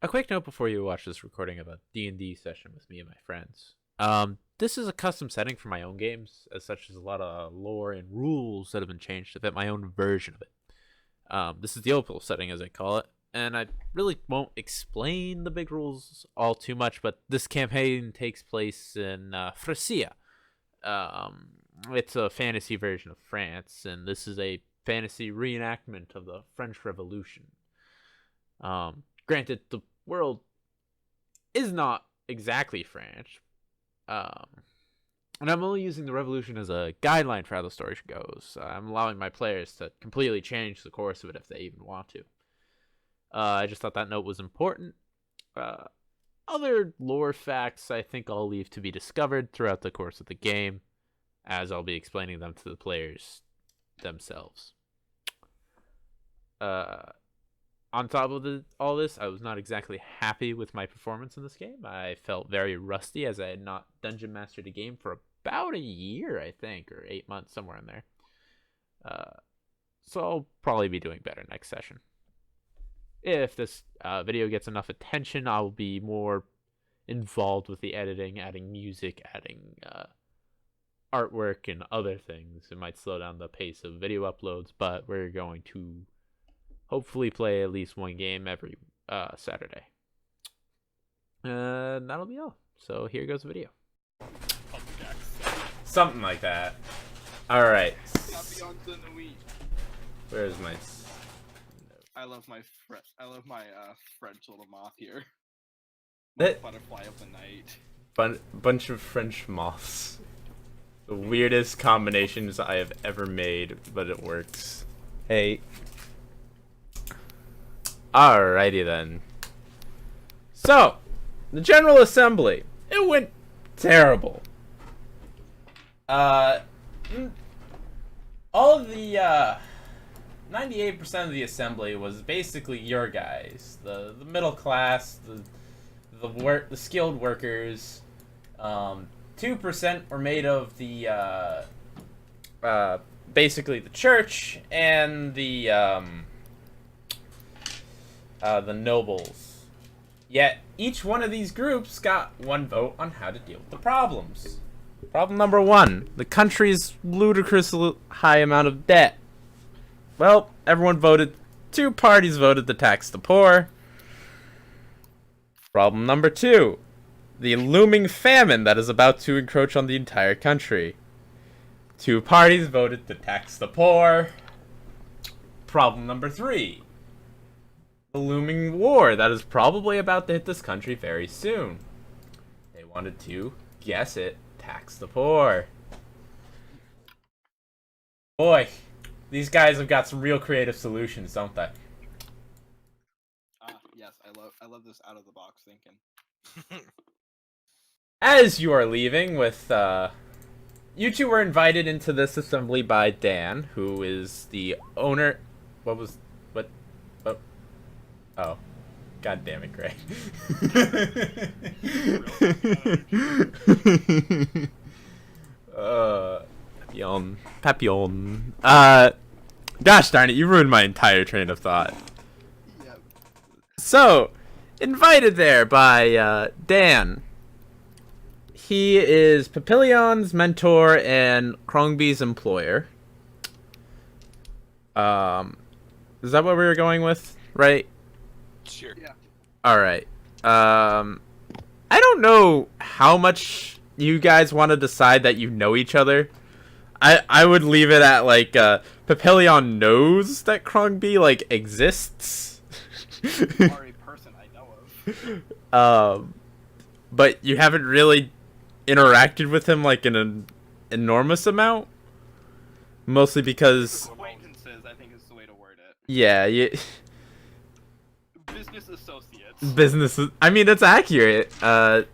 A quick note before you watch this recording of a D&D session with me and my friends. This is a custom setting for my own games, as such as a lot of lore and rules that have been changed to fit my own version of it. This is the Opal setting, as I call it, and I really won't explain the big rules all too much, but this campaign takes place in Frecia. It's a fantasy version of France, and this is a fantasy reenactment of the French Revolution. Granted, the world is not exactly French, and I'm only using the revolution as a guideline for how the story goes. I'm allowing my players to completely change the course of it if they even want to. I just thought that note was important. Other lore facts I think I'll leave to be discovered throughout the course of the game, as I'll be explaining them to the players themselves. On top of all this, I was not exactly happy with my performance in this game. I felt very rusty, as I had not dungeon mastered a game for about a year, I think, or 8 months, somewhere in there. So I'll probably be doing better next session. If this video gets enough attention, I'll be more involved with the editing, adding music, adding artwork, and other things. It might slow down the pace of video uploads, but we're going to hopefully play at least one game every Saturday. That'll be all. So here goes the video. Something like that. Alright. Where's my... I love my French little moth here. That Butterfly of the night. bunch of French moths. The weirdest combinations I have ever made, but it works. Hey. Alrighty then. So, the General Assembly. It went terrible. All of the 98% of the assembly was basically your guys, the middle class, the skilled workers. 2% were made of the basically the church and the nobles. Yet each one of these groups got one vote on how to deal with the problems. Problem number 1: the country's ludicrously high amount of debt. Well, everyone voted. 2 parties voted to tax the poor. Problem number 2: the looming famine that is about to encroach on the entire country. 2 parties voted to tax the poor. Problem number 3: the looming war that is probably about to hit this country very soon. They wanted to, guess it, tax the poor. Boy, these guys have got some real creative solutions, don't they? Yes, I love this out of the box thinking. As you are leaving with, you two were invited into this assembly by Dan, who is the owner. Oh. God damn it, Greg. Papillion. Gosh darn it, you ruined my entire train of thought. Yep. So, invited there by Dan. He is Papillion's mentor and Krongby's employer. Is that what we were going with, right? Sure. Yeah. Alright. I don't know how much you guys want to decide that you know each other. I would leave it at, like, Papillion knows that Krongby, like, exists. You are a person I know of. But you haven't really interacted with him, like, in an enormous amount. Mostly because... Acquaintances, I think is the way to word it. Yeah, Business associates. businesses. I mean, it's accurate.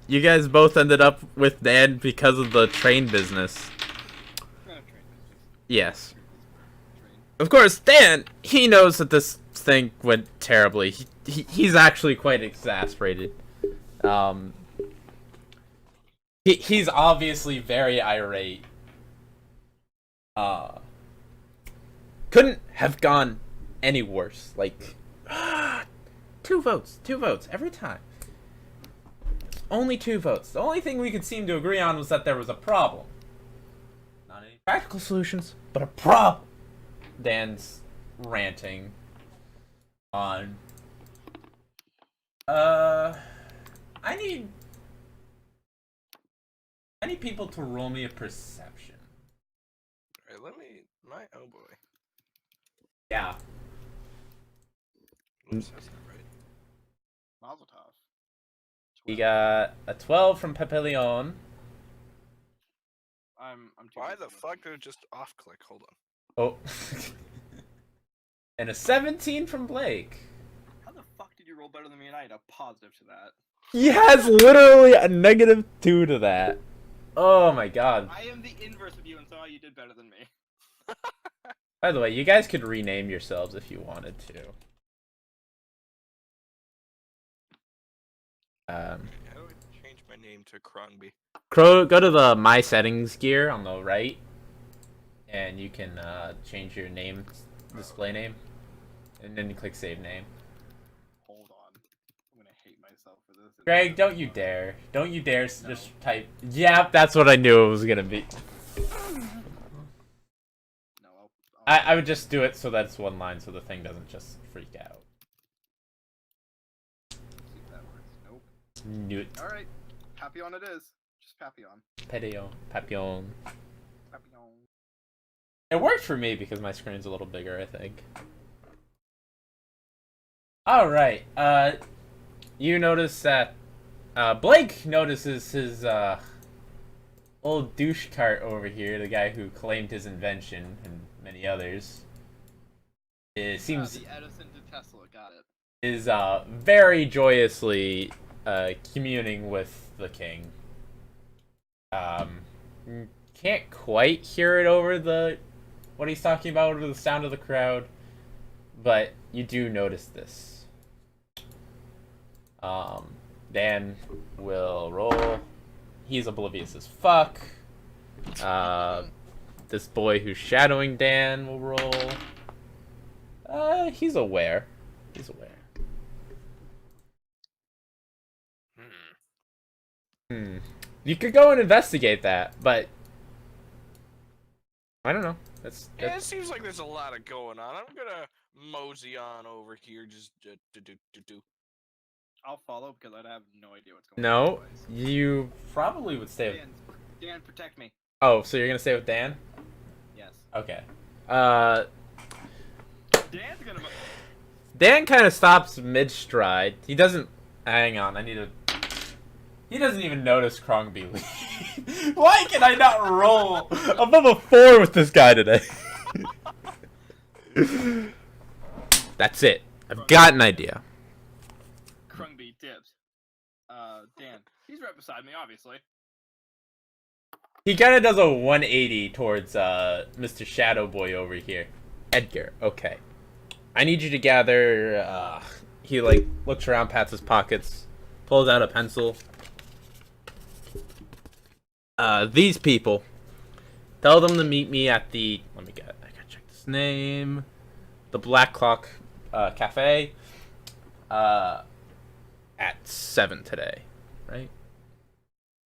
You guys both ended up with Dan because of the train business. Yes. Of course, Dan, he knows that this thing went terribly. He's actually quite exasperated. He's obviously very irate. Couldn't have gone any worse. Like, 2 2 votes. 2 votes every time. Only 2 votes. The only thing we could seem to agree on was that there was a problem. Not any practical solutions, but a problem. Dan's ranting on. I need people to roll me a perception. Alright, oh boy. Yeah. Oops, that's not right. Mazel tov. We got a 12 from Papillion. I'm too Why busy the with fuck it. did it just off click? Hold on. Oh. And a 17 from Blake. How the fuck did you roll better than me and I had a positive to that? He has literally a -2 to that. Oh my god. I am the inverse of you and somehow you did better than me. By the way, you guys could rename yourselves if you wanted to. How do I change my name to Krongby? Go to the My Settings gear on the right, and you can change your name, display name, and then you click Save Name. Hold on. I'm gonna hate myself for this. Greg, don't you dare. Don't you dare just type. Yeah, that's what I knew it was gonna be. No, I would just do it so that it's one line so the thing doesn't just freak out. see if that works. Nope. Newt. Alright. Papillon it is. Just Papillon. Papillon. Papillon. Papillon. It worked for me because my screen's a little bigger, I think. Alright, you notice that, Blake notices his, old douche cart over here, the guy who claimed his invention, and many others. It seems... the Edison to Tesla, got it. Is, very joyously, communing with the king. Can't quite hear it over what he's talking about over the sound of the crowd, but you do notice this. Dan will roll. He's oblivious as fuck. This boy who's shadowing Dan will roll. He's aware. He's aware. You could go and investigate that, but I don't know. Yeah, it seems like there's a lot of going on. I'm gonna mosey on over here, just do. I'll follow because I have no idea what's going No, on. you probably would stay with... Dan, protect me. Oh, so you're gonna stay with Dan? Yes. Okay. Dan's gonna. Dan kind of stops mid-stride. He doesn't... Hang on, He doesn't even notice Krongby leave. Why can I not roll above a 4 with this guy today? That's it. I've got an idea. Krongby dipped. Dan, he's right beside me, obviously. He kind of does a 180 towards Mr. Shadow Boy over here. Edgar, okay. I need you to gather... he, looks around, pats his pockets, pulls out a pencil. These people. Tell them to meet me at the... I gotta check this name. The Black Clock Cafe. At 7 today, right?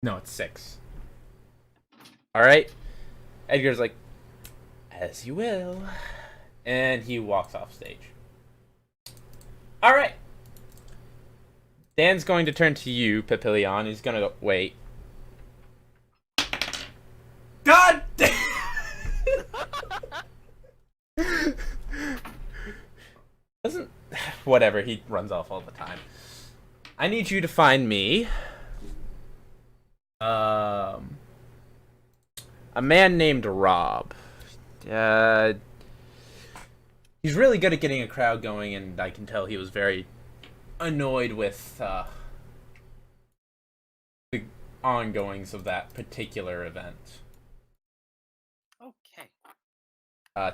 No, it's 6. Alright. Edgar's like, as you will. And he walks off stage. Alright. Dan's going to turn to you, Papillion. He's gonna go, wait. God damn! Doesn't... Whatever, he runs off all the time. I need you to find me a man named Rob. He's really good at getting a crowd going, and I can tell he was very annoyed with the ongoings of that particular event. Okay.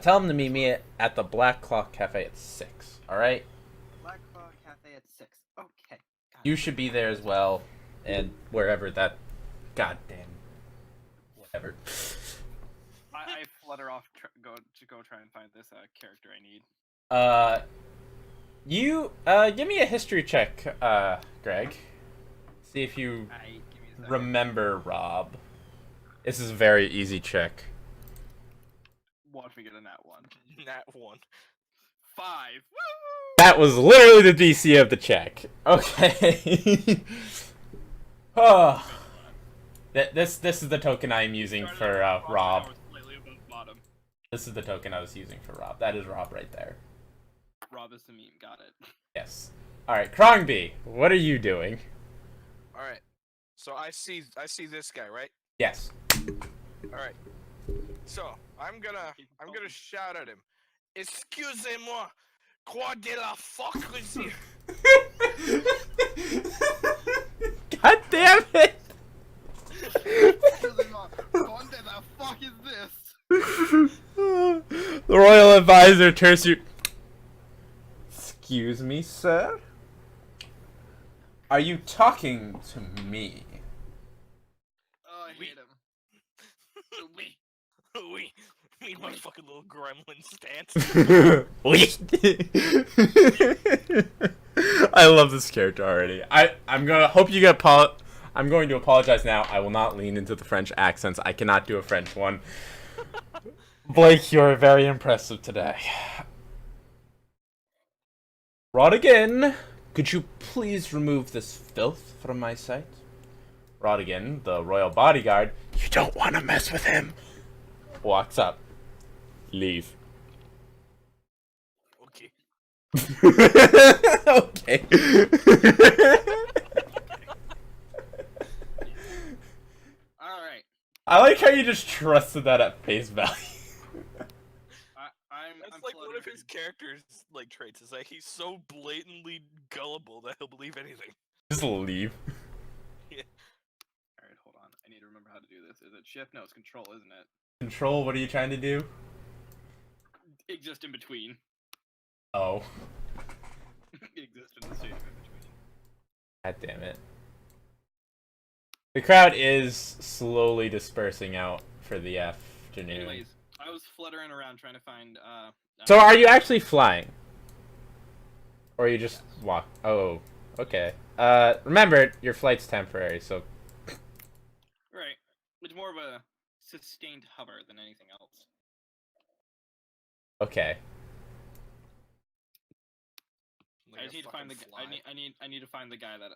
Tell him to meet me at the Black Clock Cafe at 6, alright? Black Claw Cafe at 6. Okay. You should be there as well, and wherever that goddamn whatever. I flutter off go try and find this character I need. You give me a history check, Greg. See if you Alright, give me a second. remember Rob. This is a very easy check. Watch me get a nat 1. Nat 1. 5. Woo! That was literally the DC of the check. Okay. Oh. This is the token I am using Started for out with Rob. I was slightly above bottom. This is the token I was using for Rob. That is Rob right there. Rob is the meme. Got it. Yes. All right, Krongby, what are you doing? All right. So I see this guy, right? Yes. All right. So I'm gonna shout at him. Excusez-moi, quoi de la fuck is he? God damn it! What the fuck is this? The royal advisor turns you. Excuse me, sir? Are you talking to me? Oh, I hate him. We my fucking little gremlin stance. Wait. I love this character already. I'm gonna hope you get I'm going to apologize now. I will not lean into the French accents. I cannot do a French one. Blake, you're very impressive today. Rodigan, could you please remove this filth from my sight? Rodigan, the royal bodyguard, you don't want to mess with him, walks up. Leave. Okay. Okay. Alright. I like how you just trusted that at face value. That's like one of his character's like traits. Is like he's so blatantly gullible that he'll believe anything. Just leave. Alright, hold on. I need to remember how to do this. Is it shift? No, it's control, isn't it? Control, what are you trying to do? Exist in between. Oh. Exist in the state of in between. God damn it. The crowd is slowly dispersing out for the afternoon. Anyways, I was fluttering around trying to find, So are you actually flying? Or you just walk? Oh, okay. Remember, your flight's temporary, so... Right. It's more of a sustained hover than anything else. Okay. Like I a just need to find the fucking guy. fly. I need to find the guy that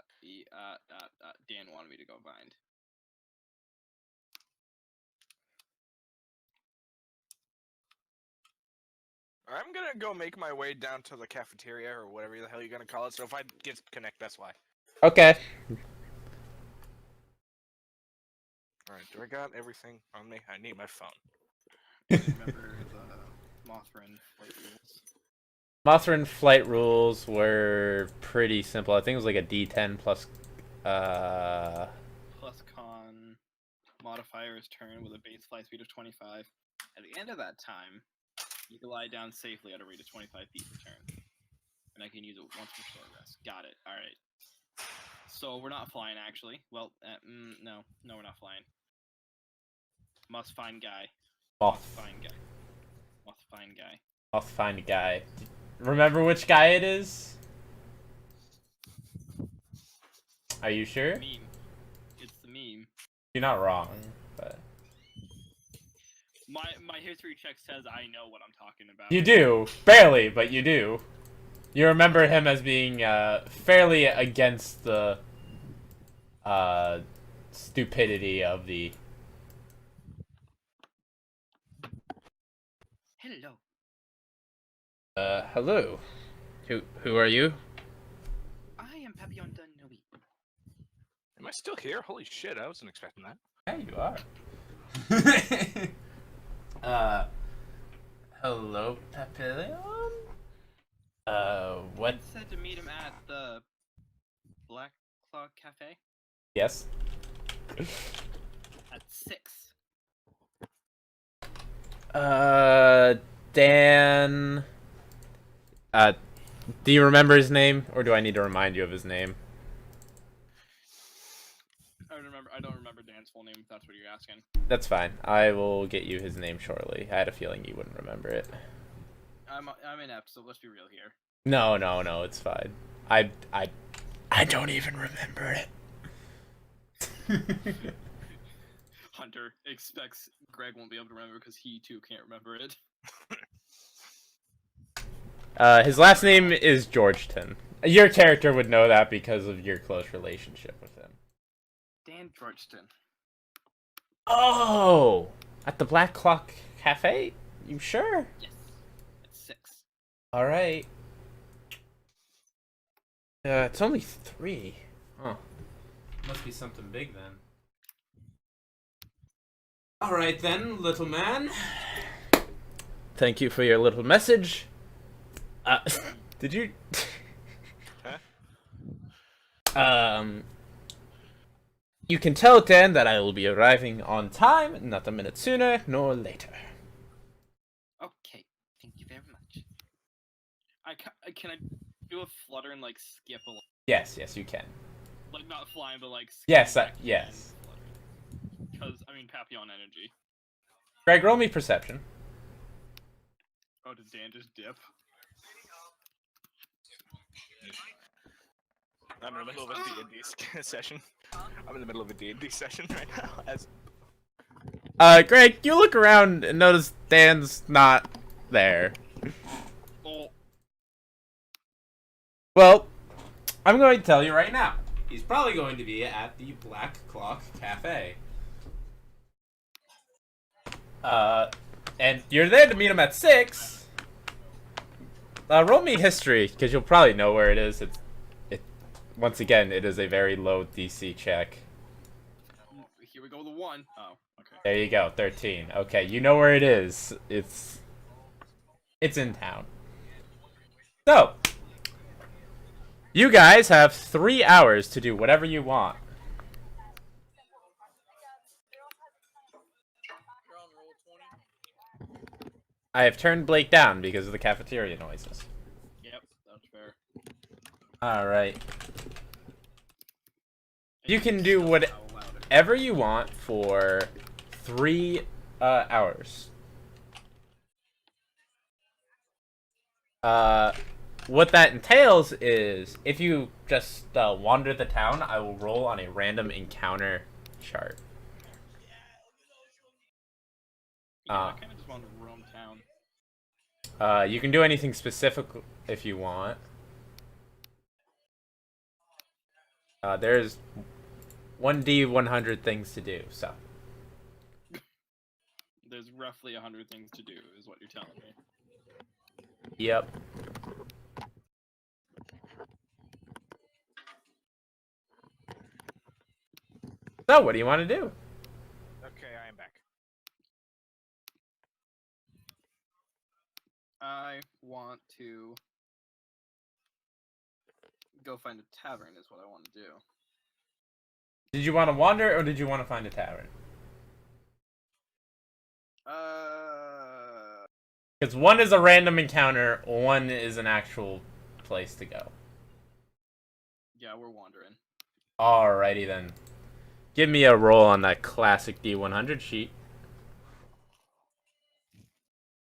Dan wanted me to go find. Alright, I'm gonna go make my way down to the cafeteria or whatever the hell you're gonna call it. So if I disconnect, that's why. Okay. Alright, do I got everything on me? I need my phone. Remember the Mothrin flight rules? Mothrin flight rules were pretty simple. I think it was like a D10 plus... Plus con modifier is turn with a base flight speed of 25. At the end of that time, you can lie down safely at a rate of 25 feet per turn. And I can use it once per short rest. Got it. Alright. So we're not flying, actually. Well, no. No, we're not flying. Must find guy. Must find guy. Must find guy. Must find a guy. Remember which guy it is? Are you sure? Meme. It's the meme. You're not wrong, but... My history check says I know what I'm talking about. You do. Barely, but you do. You remember him as being fairly against the stupidity of the... Hello. Hello. Who are you? I am Papillion de Nuit. Am I still here? Holy shit, I wasn't expecting that. Yeah, you are. Hello, Papillion? What? I said to meet him at the Black Claw Cafe Yes? at 6. Dan... do you remember his name, or do I need to remind you of his name? I don't remember Dan's full name, if that's what you're asking. That's fine. I will get you his name shortly. I had a feeling you wouldn't remember it. I'm inept, so let's be real here. No, no, no, it's fine. I don't even remember it. Hunter expects Greg won't be able to remember because he too can't remember it. His last name is Georgeton. Your character would know that because of your close relationship with him. Dan Georgeton. Oh! At the Black Clock Cafe? You sure? Yes. It's 6. Alright. It's only 3. Huh. Must be something big then. Alright then, little man. Thank you for your little message. Did you... You can tell Dan that I will be arriving on time, not a minute sooner nor later. Okay, thank you very much. Can I do a flutter and like skip a Yes, yes, you can. like not flying but like skip Yes, yes. Because I mean Papillion energy. Greg, roll me perception. Oh, did Dan just dip? I'm in the middle of a D&D session. I'm in the middle of a D&D session right now. Greg, you look around and notice Dan's not there. Oh. Well, I'm going to tell you right now. He's probably going to be at the Black Clock Cafe. And you're there to meet him at 6. Roll me history, because you'll probably know where it is. Once again, it is a very low DC check. Here we go with the 1. Oh, okay. There you go, 13. Okay, you know where it is. It's in town. So, you guys have 3 hours to do whatever you want. I have turned Blake down because of the cafeteria noises. Yep, that's fair. Alright. You can do whatever you want for 3 hours. What that entails is, if you just wander the town, I will roll on a random encounter chart. Yeah, I kind of just want to roam town. You can do anything specific if you want. There's 1d100 things to do, so. There's roughly 100 things to do, is what you're telling me. Yep. So, what do you want to do? Okay, I am back. I want to go find a tavern is what I want to do. Did you want to wander, or did you want to find a tavern? Because one is a random encounter, one is an actual place to go. Yeah, we're wandering. Alrighty then. Give me a roll on that classic D100 sheet.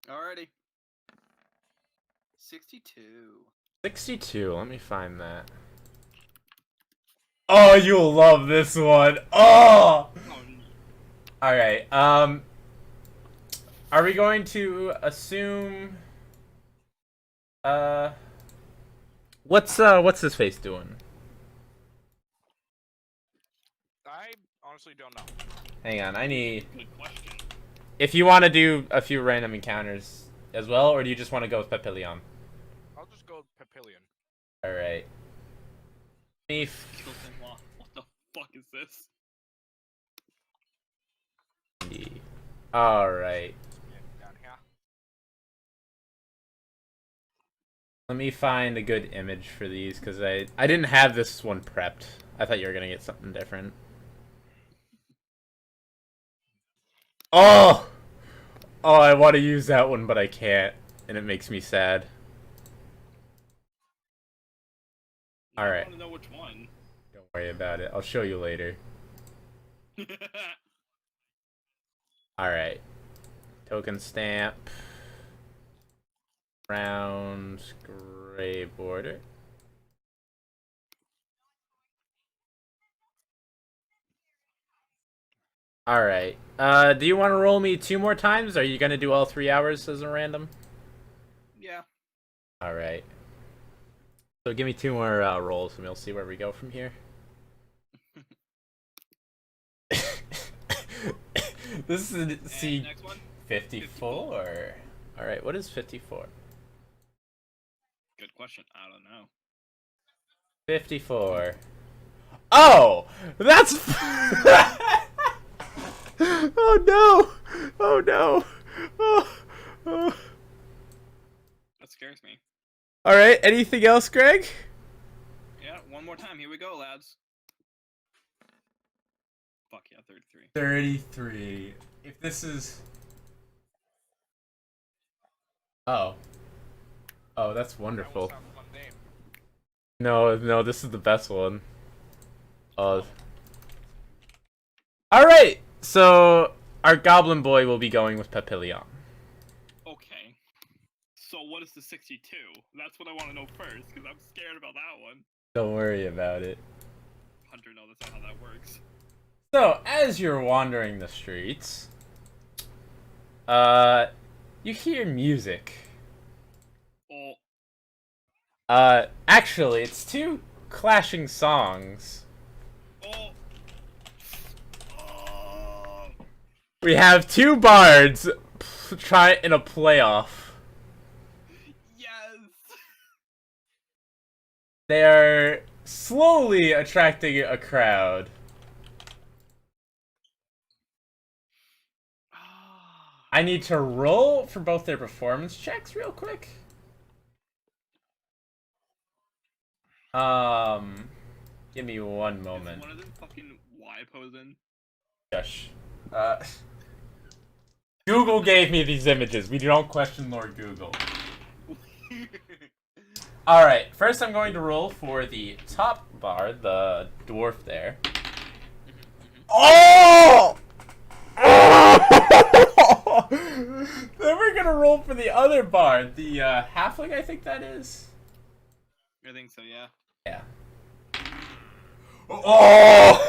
Alrighty. 62. 62, let me find that. Oh, you'll love this one. Oh! Alright, are we going to assume... What's his face doing? I honestly don't know. Hang on, I need... Good question. If you want to do a few random encounters as well, or do you just want to go with Papillion? I'll just go with Papillion. Alright. What the fuck is this? Alright. Yeah, down here. Let me find a good image for these, because I didn't have this one prepped. I thought you were going to get something different. Oh! Oh, I want to use that one, but I can't. And it makes me sad. Alright. I want to know which one. Don't worry about it. I'll show you later. Alright. Token stamp. Round gray border. Alright. Do you want to roll me 2 more times? Are you gonna do all 3 hours as a random? Yeah. Alright. So give me 2 more rolls and we'll see where we go from here. This is see Next one. 54. Alright, what is 54? Good question. I don't know. 54. Oh! That's oh no! Oh no! Oh. That scares me. Alright, anything else, Greg? Yeah, one more time. Here we go, lads. Fuck yeah, 33. 33. If this is... Oh. Oh, that's wonderful. That was one name. No, this is the best one. Alright! So, our goblin boy will be going with Papillion. Okay. So what is the 62? That's what I want to know first, because I'm scared about that one. Don't worry about it. Hunter, no, that's not how that works. So, as you're wandering the streets, you hear music. Oh. Actually, it's 2 clashing songs. Oh. Oh. We have 2 bards try in a playoff. Yes. They are slowly attracting a crowd. I need to roll for both their performance checks real quick. Give me one moment. Is one of them fucking Y posing? Shush. Google gave me these images. We don't question Lord Google. Alright, first I'm going to roll for the top bar, the dwarf there. Oh! Then we're gonna roll for the other bard, the halfling, I think that is. I think so, yeah. Yeah. Oh!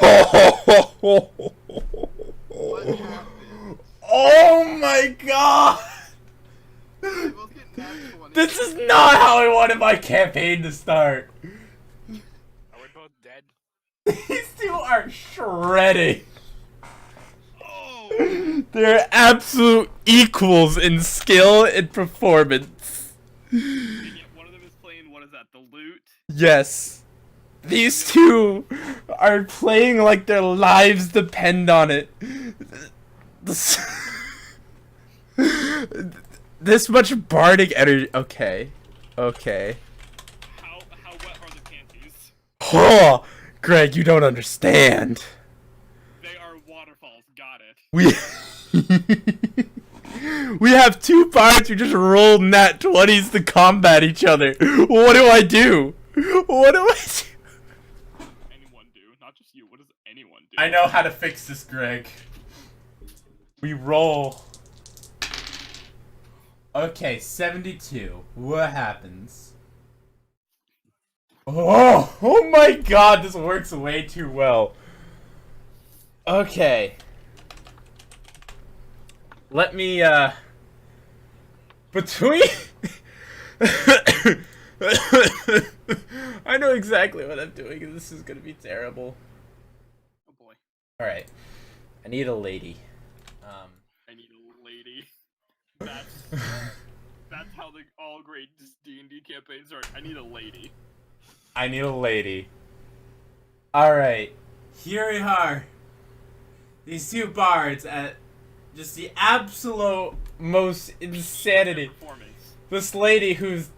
What happened? Oh my god! We both get nat 20. This is not how I wanted my campaign to start. Are we both dead? These 2 are shredding. Oh! They're absolute equals in skill and performance. And yet one of them is playing, what is that, the lute? Yes. These 2 are playing like their lives depend on it. This much bardic energy. Okay. Okay. How wet are the panties? Oh, Greg, you don't understand. They are waterfalls, got it. We have 2 bards who just rolled nat 20s to combat each other. What do I do? What do I do? Anyone do, not just you. What does anyone do? I know how to fix this, Greg. We roll. Okay, 72. What happens? Oh my god, this works way too well. Okay. Let me, between... I know exactly what I'm doing, and this is gonna be terrible. Oh boy. Alright. I need a lady. I need a lady. That's how the all great D&D campaigns are. I need a lady. I need a lady. Alright. Here we are. These 2 bards at just the absolute most insanity. Performance. This lady who's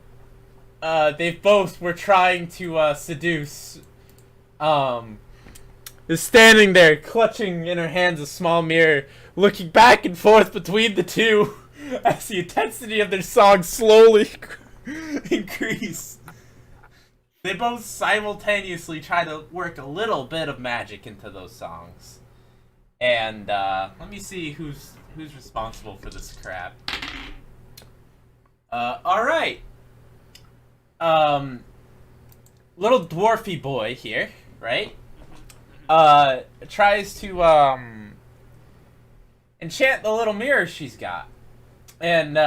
they both were trying to seduce is standing there clutching in her hands a small mirror, looking back and forth between the 2 as the intensity of their song slowly increase. They both simultaneously try to work a little bit of magic into those songs. And let me see who's responsible for this crap. All right. Um, little dwarfy boy here, right? Tries to enchant the little mirror she's got, and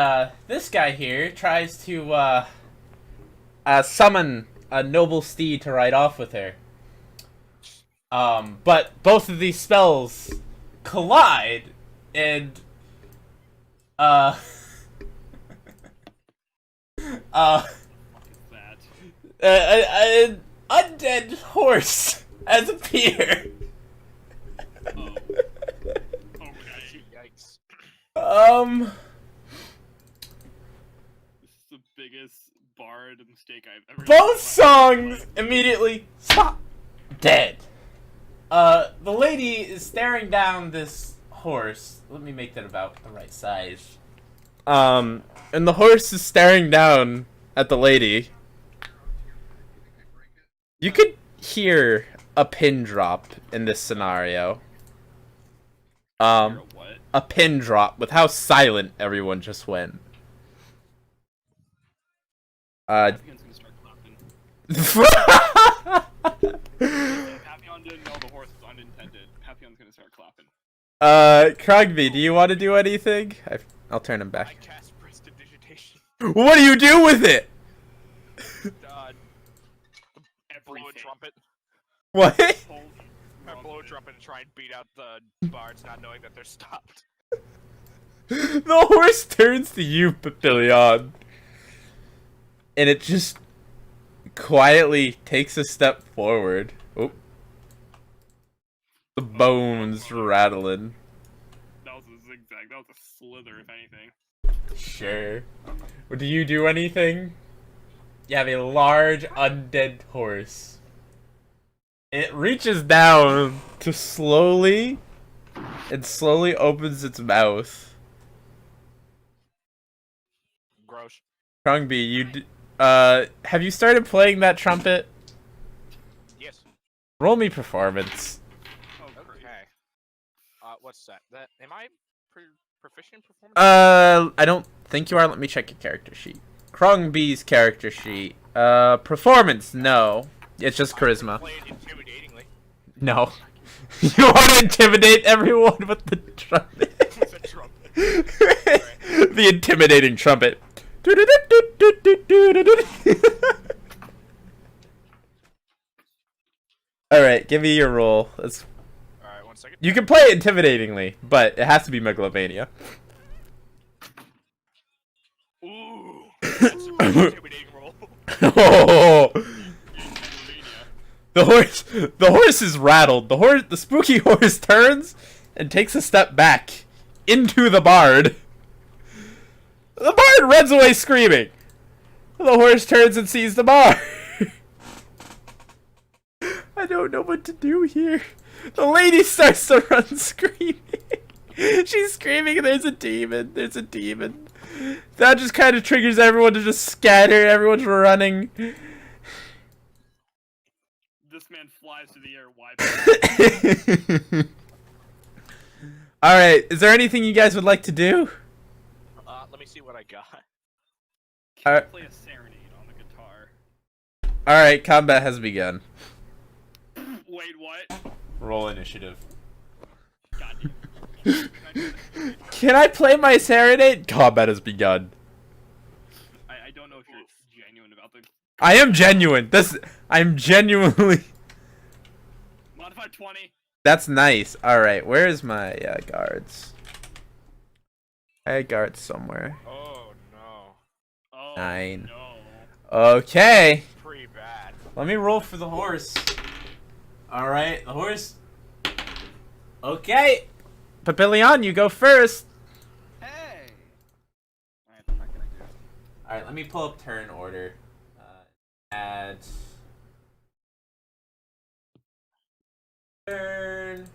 this guy here tries to summon a noble steed to ride off with her. But both of these spells collide, and uh, uh, What is that? an undead horse has appeared. Oh. Okay. Yikes. This is the biggest bard mistake I've ever Both songs immediately stop. Dead. The lady is staring down this horse. Let me make that about the right size. And the horse is staring down at the lady. You could hear a pin drop in this scenario. What? A pin drop with how silent everyone just went. Papillion's gonna start clapping. Papillon didn't know the horse was unintended. Papillon's gonna start clapping. Krongby, do you want to do anything? I'll turn him I back. cast prestidigitation. What do you do with it? Blow a Everything. trumpet. What? Hold I blow a trumpet and try and beat out the bards, not knowing that they're stopped. The horse turns to you, Papillion. And it just quietly takes a step forward. Oh. The bones rattling. That was a zigzag. That was a slither, if anything. Sure. Do you do anything? You have a large undead horse. It reaches down to slowly opens its mouth. Gross. Krongby, have you started playing that trumpet? Yes. Roll me performance. Oh, great. Okay. What's that? Am I proficient in performance? I don't think you are. Let me check your character sheet. Krongby's character sheet. Performance, no. It's just charisma. Play it intimidatingly. No. You want to intimidate everyone with the trumpet? With a trumpet. The intimidating trumpet. Alright, give me your roll. Alright, 1 second. You can play it intimidatingly, but it has to be Megalovania. Ooh. That's a pretty intimidating roll. Oh. The horse is rattled. The spooky horse turns and takes a step back into the bard. The bard runs away screaming. The horse turns and sees the bard. I don't know what to do here. The lady starts to run screaming. She's screaming, there's a demon. There's a demon. That just kind of triggers everyone to just scatter. Everyone's running. This man flies through the air wide. Alright, is there anything you guys would like to do? Let me see what I got. Can I play a serenade on the guitar? Alright, combat has begun. Wait, what? Roll initiative. God damn. Can I play my serenade? Combat has begun. I don't know if you're genuine about the I am genuine. I'm genuinely... modified 20. That's nice. Alright, where's my guards? I had guards somewhere. Oh no. Oh 9. no. Okay. Pretty bad. Let me roll for the horse. Alright, the horse. Okay. Papillion, you go first. Hey. Alright, what can I do? Alright, let me pull up turn order. Add. Turn.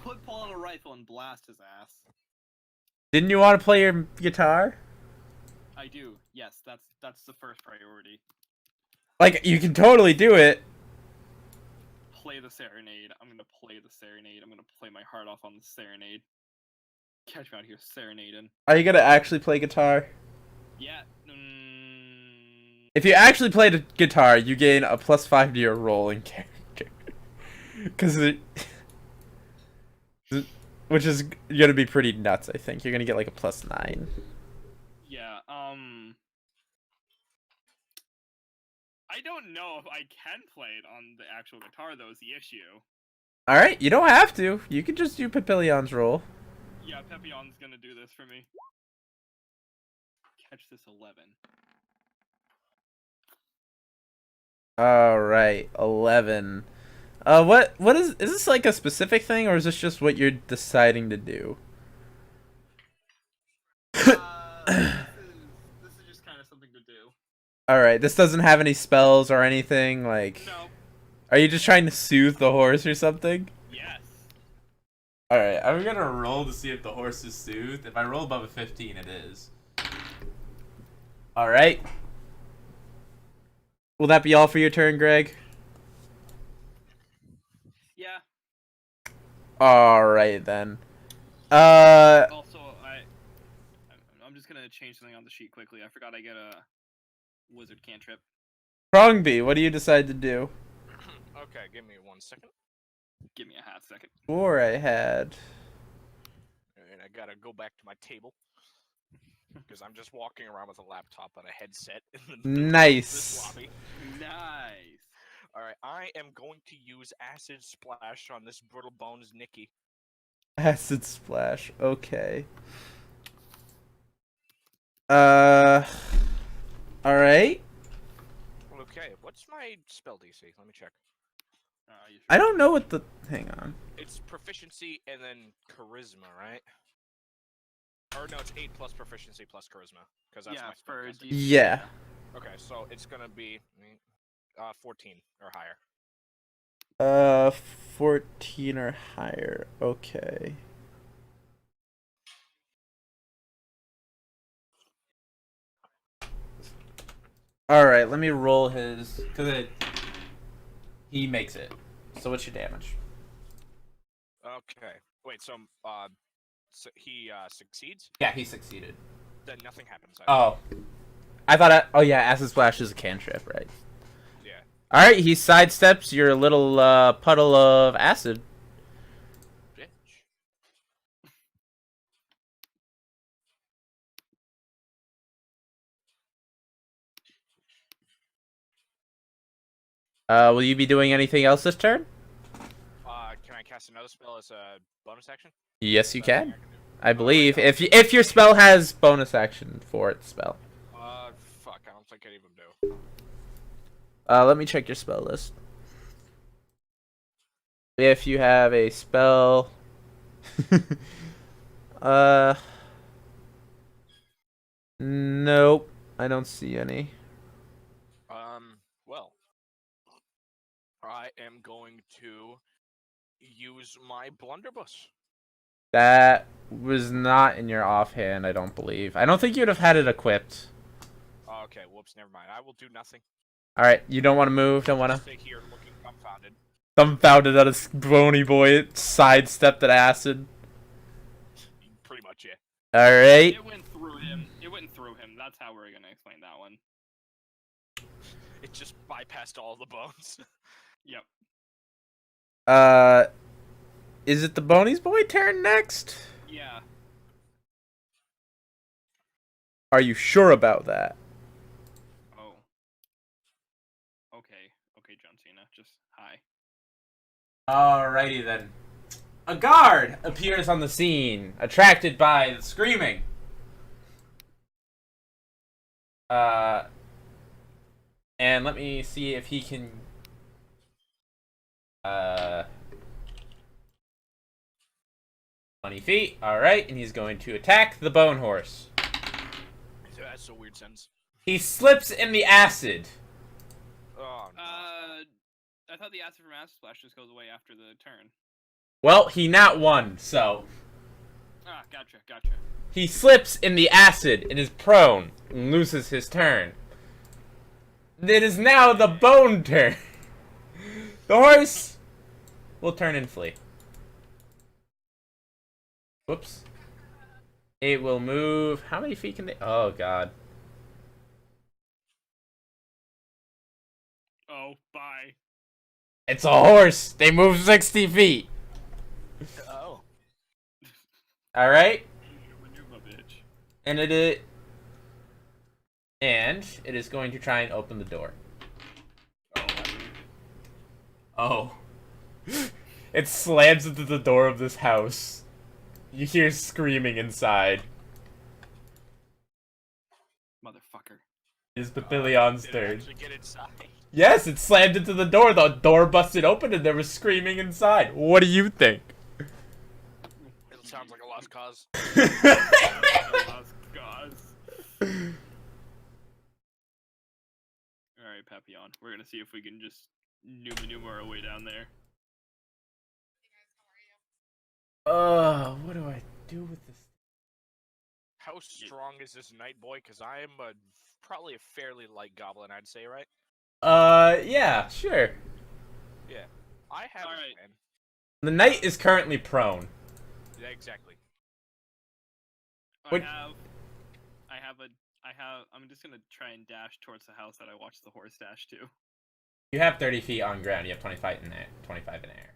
Put Paul on a rifle and blast his ass. Didn't you want to play your guitar? I do. Yes, that's the first priority. Like, you can totally do it. Play the serenade. I'm gonna play the serenade. I'm gonna play my heart off on the serenade. Catch me out here serenading. Are you gonna actually play guitar? Yeah. If you actually play the guitar, you gain a +5 to your rolling character. Because which is gonna be pretty nuts, I think. You're gonna get like a +9. Yeah, I don't know if I can play it on the actual guitar, though, is the issue. Alright, you don't have to. You can just do Papillion's roll. Yeah, Papillion's gonna do this for me. Catch this 11. Alright, 11. What is this like a specific thing, or is this just what you're deciding to do? This is just kind of something to do. Alright, this doesn't have any spells or anything, like... No. Are you just trying to soothe the horse or something? Yes. Alright, I'm gonna roll to see if the horse is soothed. If I roll above a 15, it is. Alright. Will that be all for your turn, Greg? Yeah. Alright, then. Also, I'm just gonna change something on the sheet quickly. I forgot I get a wizard cantrip. Krongby, what do you decide to do? Okay, give me 1 second. Give me a half second. Or I had... And I gotta go back to my table. Because I'm just walking around with a laptop and a headset in the middle of Nice. this lobby. Nice. Alright, I am going to use Acid Splash on this Brittle Bones Nikki. Acid Splash, okay. Alright. Okay, what's my spell DC? Let me check. I don't know what the... Hang on. It's proficiency and then charisma, right? Or no, it's 8 plus proficiency plus charisma. Because that's Yeah, my for spellcasting. Yeah. Okay, so it's gonna be 14 or higher. 14 or higher. Okay. Alright, let me roll his... Because he makes it. So what's your damage? Okay. Wait, so he succeeds? Yeah, he succeeded. Then nothing happens. Oh. I thought... Oh yeah, Acid Splash is a cantrip, right? Yeah. Alright, he sidesteps your little puddle of acid. Bitch. Will you be doing anything else this turn? Can I cast another spell as a bonus action? Yes, you Is that can. something I do? I believe if your spell has bonus action for its spell. Fuck, I don't think I even do. Let me check your spell list. If you have a spell, nope, I don't see any. Well, I am going to use my blunderbuss. That was not in your offhand, I don't believe. I don't think you'd have had it equipped. Okay, whoops, never mind. I will do nothing. Alright, you don't want to move, don't want to... Stay here looking dumbfounded. Dumbfounded that a bony boy sidestepped at acid. Pretty much, yeah. Alright. It went through him. It went through him. That's how we're gonna explain that one. It just bypassed all the bones. Yep. Is it the Boney's boy turn next? Yeah. Are you sure about that? Oh. Okay. Okay, John Cena. Just hi. Alrighty then. A guard appears on the scene, attracted by the screaming. And let me see if he can... 20 feet. Alright, and he's going to attack the bone horse. That's a weird sentence. He slips in the acid. Oh, no. I thought the acid from Acid Splash just goes away after the turn. Well, he not won, so... Ah, gotcha, gotcha. He slips in the acid and is prone and loses his turn. It is now the bone turn. The horse will turn and flee. Whoops. It will move. How many feet can they? Oh god. Oh, bye. It's a horse. They move 60 feet. Oh. All right. Maneuver, bitch. And it is going to try and open the door. Oh. It slams into the door of this house. You hear screaming inside. Motherfucker. It is Papillion's Did it turn. actually get inside? Yes, it slammed into the door. The door busted open and there was screaming inside. What do you think? It sounds like a lost cause. Lost cause. Alright, Papillion. We're gonna see if we can just maneuver our way down there. What do I do with this? How strong is this night boy? Because I am probably a fairly light goblin, I'd say, right? Yeah, sure. Yeah. I have Alright. a plan. The knight is currently prone. Yeah, exactly. What- I'm just gonna try and dash towards the house that I watched the horse dash to. You have 30 feet on ground. You have 25 in air. 25 in air.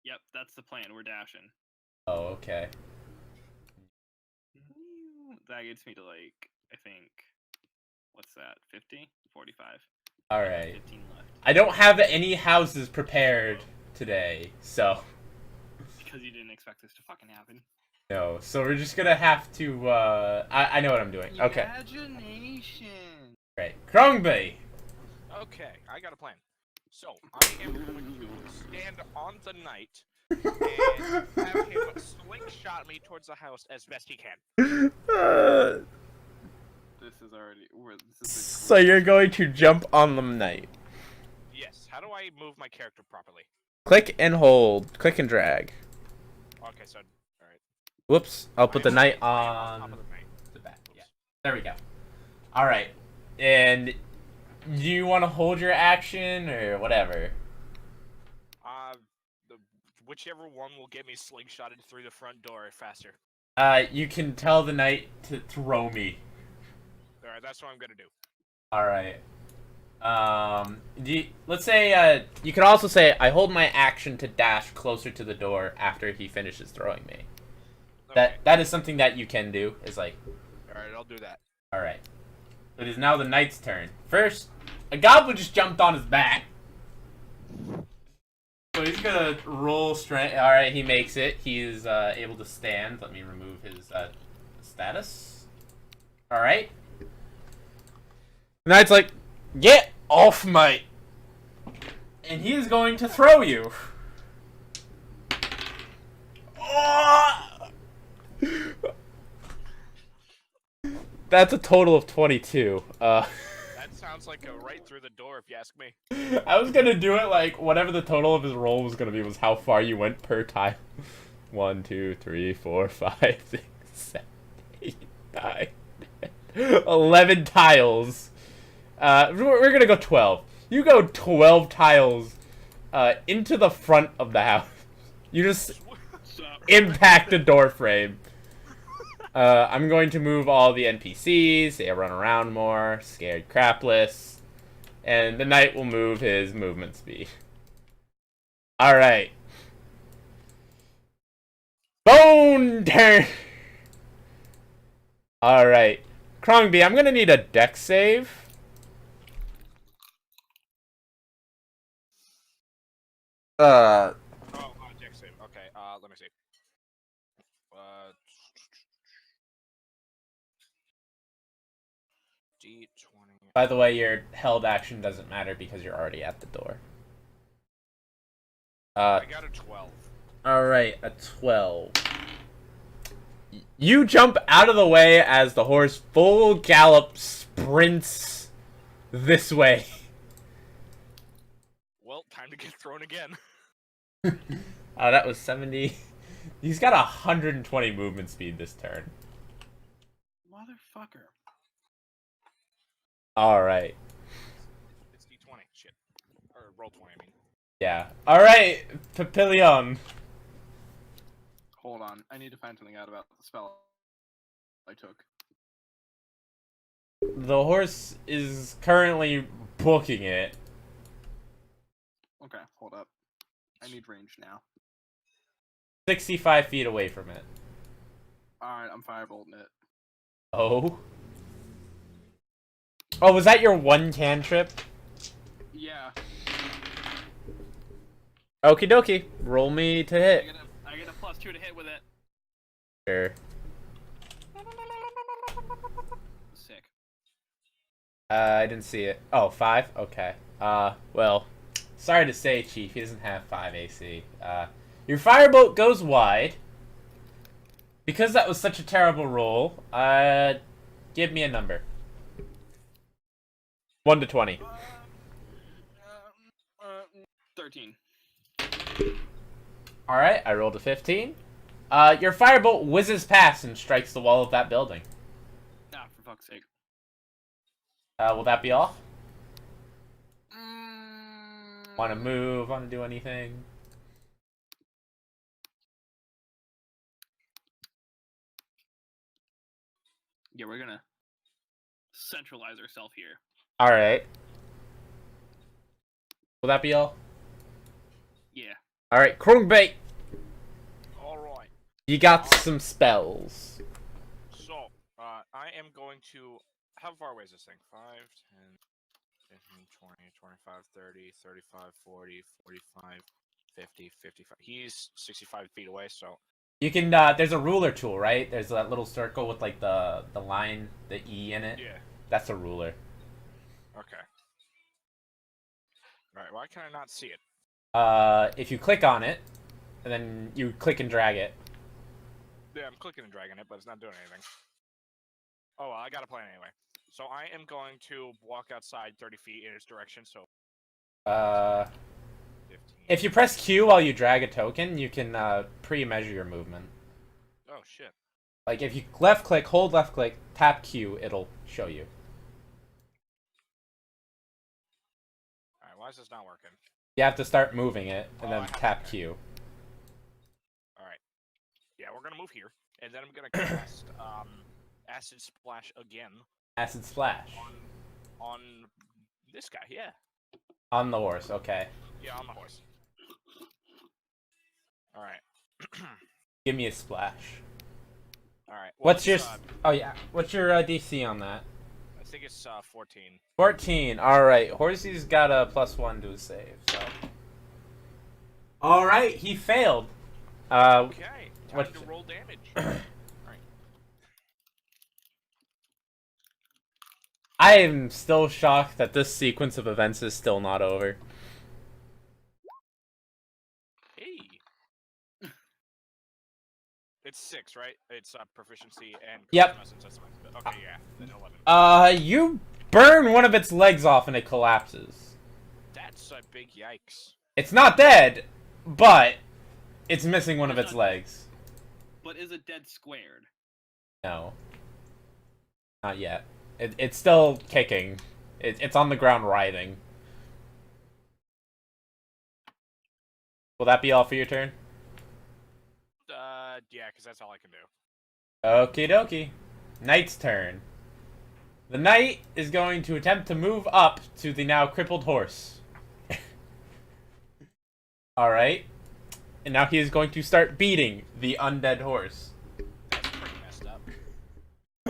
Yep, that's the plan. We're dashing. Oh, okay. That gets me to, like, I think, what's that, 50? 45. All right. 15 left. I don't have any houses prepared today, so Because you didn't expect this to fucking happen. no. So we're just gonna have to. I know what I'm doing. Okay. Imagination! Great. Krongby. Okay, I got a plan. So, I am going to stand on the knight and have him slingshot me towards the house as best he can. This is already. This is So you're going to jump on the knight. Yes, how do I move my character properly? Click and hold. Click and drag. Okay, so, alright. Whoops. I'll put the knight I am on top of the knight. the back. Oops. Yeah. There we go. All right. And do you want to hold your action or whatever? Whichever one will get me slingshotted through the front door faster. You can tell the knight to throw me. Alright, that's what I'm gonna do. All right. Let's say you could also say I hold my action to dash closer to the door after he finishes throwing me. Okay. That is something that you can do. Is like, Alright, I'll do that. all right. It is now the knight's turn. First, a goblin just jumped on his back. So he's gonna roll strength. All right, he makes it. He is able to stand. Let me remove his status. All right. The knight's like, get off, mate. And he is going to throw you. That's a total of 22. That sounds like a right through the door, if you ask me. I was gonna do it like whatever the total of his roll was gonna be was how far you went per tile. 1, 2, 3, 4, 5, 6, 7, 8, 9, 10, 11 tiles. We're gonna go 12. You go 12 tiles into the front of the house. You just impact the door frame. I'm going to move all the NPCs. They run around more, scared crapless, and the knight will move his movement speed. All right. Bone turn. All right, Krongby, I'm gonna need a dex save. Oh, deck save. Okay, let me see. D20. By the way, your held action doesn't matter because you're already at the door. I got a 12. Alright, a 12. You jump out of the way as the horse full gallop sprints this way. Well, time to get thrown again. That was 70. He's got 120 movement speed this turn. Motherfucker. Alright. It's D20. Shit. Or roll 20, I mean. Yeah. Alright, Papillion. Hold on. I need to find something out about the spell I took. The horse is currently booking it. Okay, hold up. I need range now. 65 feet away from it. Alright, I'm firebolting it. Oh. Oh, was that your one cantrip? Yeah. Okie dokie. Roll me to hit. I get a +2 to hit with it. Sure. Sick. I didn't see it. Oh, 5? Okay. Well, sorry to say, Chief, he doesn't have 5 AC. Your firebolt goes wide. Because that was such a terrible roll, give me a number. 1 to 20. 13. Alright, I rolled a 15. Your firebolt whizzes past and strikes the wall of that building. Ah, for fuck's sake. Will that be all? Want to move? Want to do anything? Yeah, we're gonna centralize ourselves here. Alright. Will that be all? Yeah. Alright, Krongby! Alright. You got some spells. So, I am going to... How far away is this thing? 5, 10, 15, 20, 25, 30, 35, 40, 45, 50, 55. He's 65 feet away, so... You can, there's a ruler tool, right? There's that little circle with, like, the line, the E in it. Yeah. That's a ruler. Okay. Alright, why can I not see it? If you click on it, and then you click and drag it. Yeah, I'm clicking and dragging it, but it's not doing anything. Oh, well, I got a plan anyway. So I am going to walk outside 30 feet in its direction, so... 15. If you press Q while you drag a token, you can, pre-measure your movement. Oh, shit. Like, if you left click, hold left click, tap Q, it'll show you. Alright, why is this not working? You have to start moving it, and Oh, then I have- tap okay. Q. Alright. Yeah, we're gonna move here, and then I'm gonna cast, Acid Splash again Acid Splash. on this guy, yeah. On the horse, okay. Yeah, on the horse. Alright. Give me a splash. Alright. What's your... oh, yeah. What's your DC on that? I think it's, 14. 14. Alright. Horsey's got a +1 to his save, so... Alright, he failed. Okay, time what- to roll damage. Alright. I am still shocked that this sequence of events is still not over. Hey. It's 6, right? It's proficiency and Yep. Okay, yeah. Then 11. You burn one of its legs off and it collapses. That's a big yikes. It's not dead, but it's missing one of its legs. But is it dead squared? No. Not yet. It's still kicking. It's on the ground writhing. Will that be all for your turn? Yeah, because that's all I can do. Okie dokie. Knight's turn. The knight is going to attempt to move up to the now crippled horse. Alright. And now he is going to start beating the undead horse. That's pretty messed up.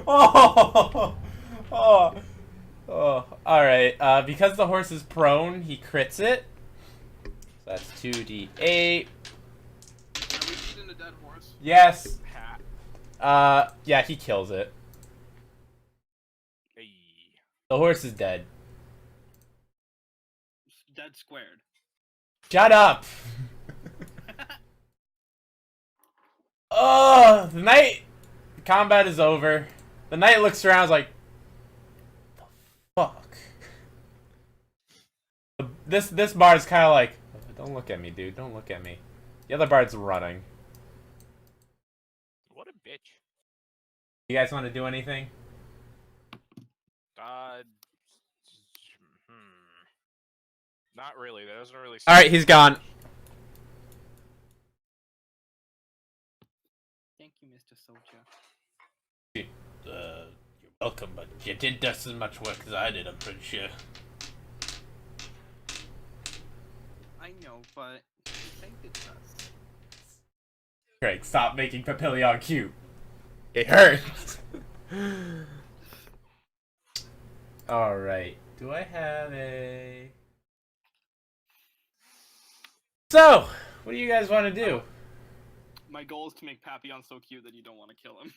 Oh! Oh! Oh. Alright. Because the horse is prone, he crits it. So that's 2d8. Are we beating a dead horse? Yes. Ha. Yeah, he kills it. Hey. The horse is dead. Dead squared. Shut up! Oh, the knight... The combat is over. The knight looks around and is like... The fuck? This bard's kind of like... Don't look at me, dude. Don't look at me. The other bard's running. What a bitch. You guys want to do anything? Not really. That doesn't really. Alright, he's gone. Thank you, Mr. Soldier. you're welcome, but you did just as much work as I did, I'm pretty sure. I know, but you thanked us. Greg, stop making Papillion cute. It hurts. Alright. Do I have a... So, what do you guys want to do? My goal is to make Papillion so cute that you don't want to kill him.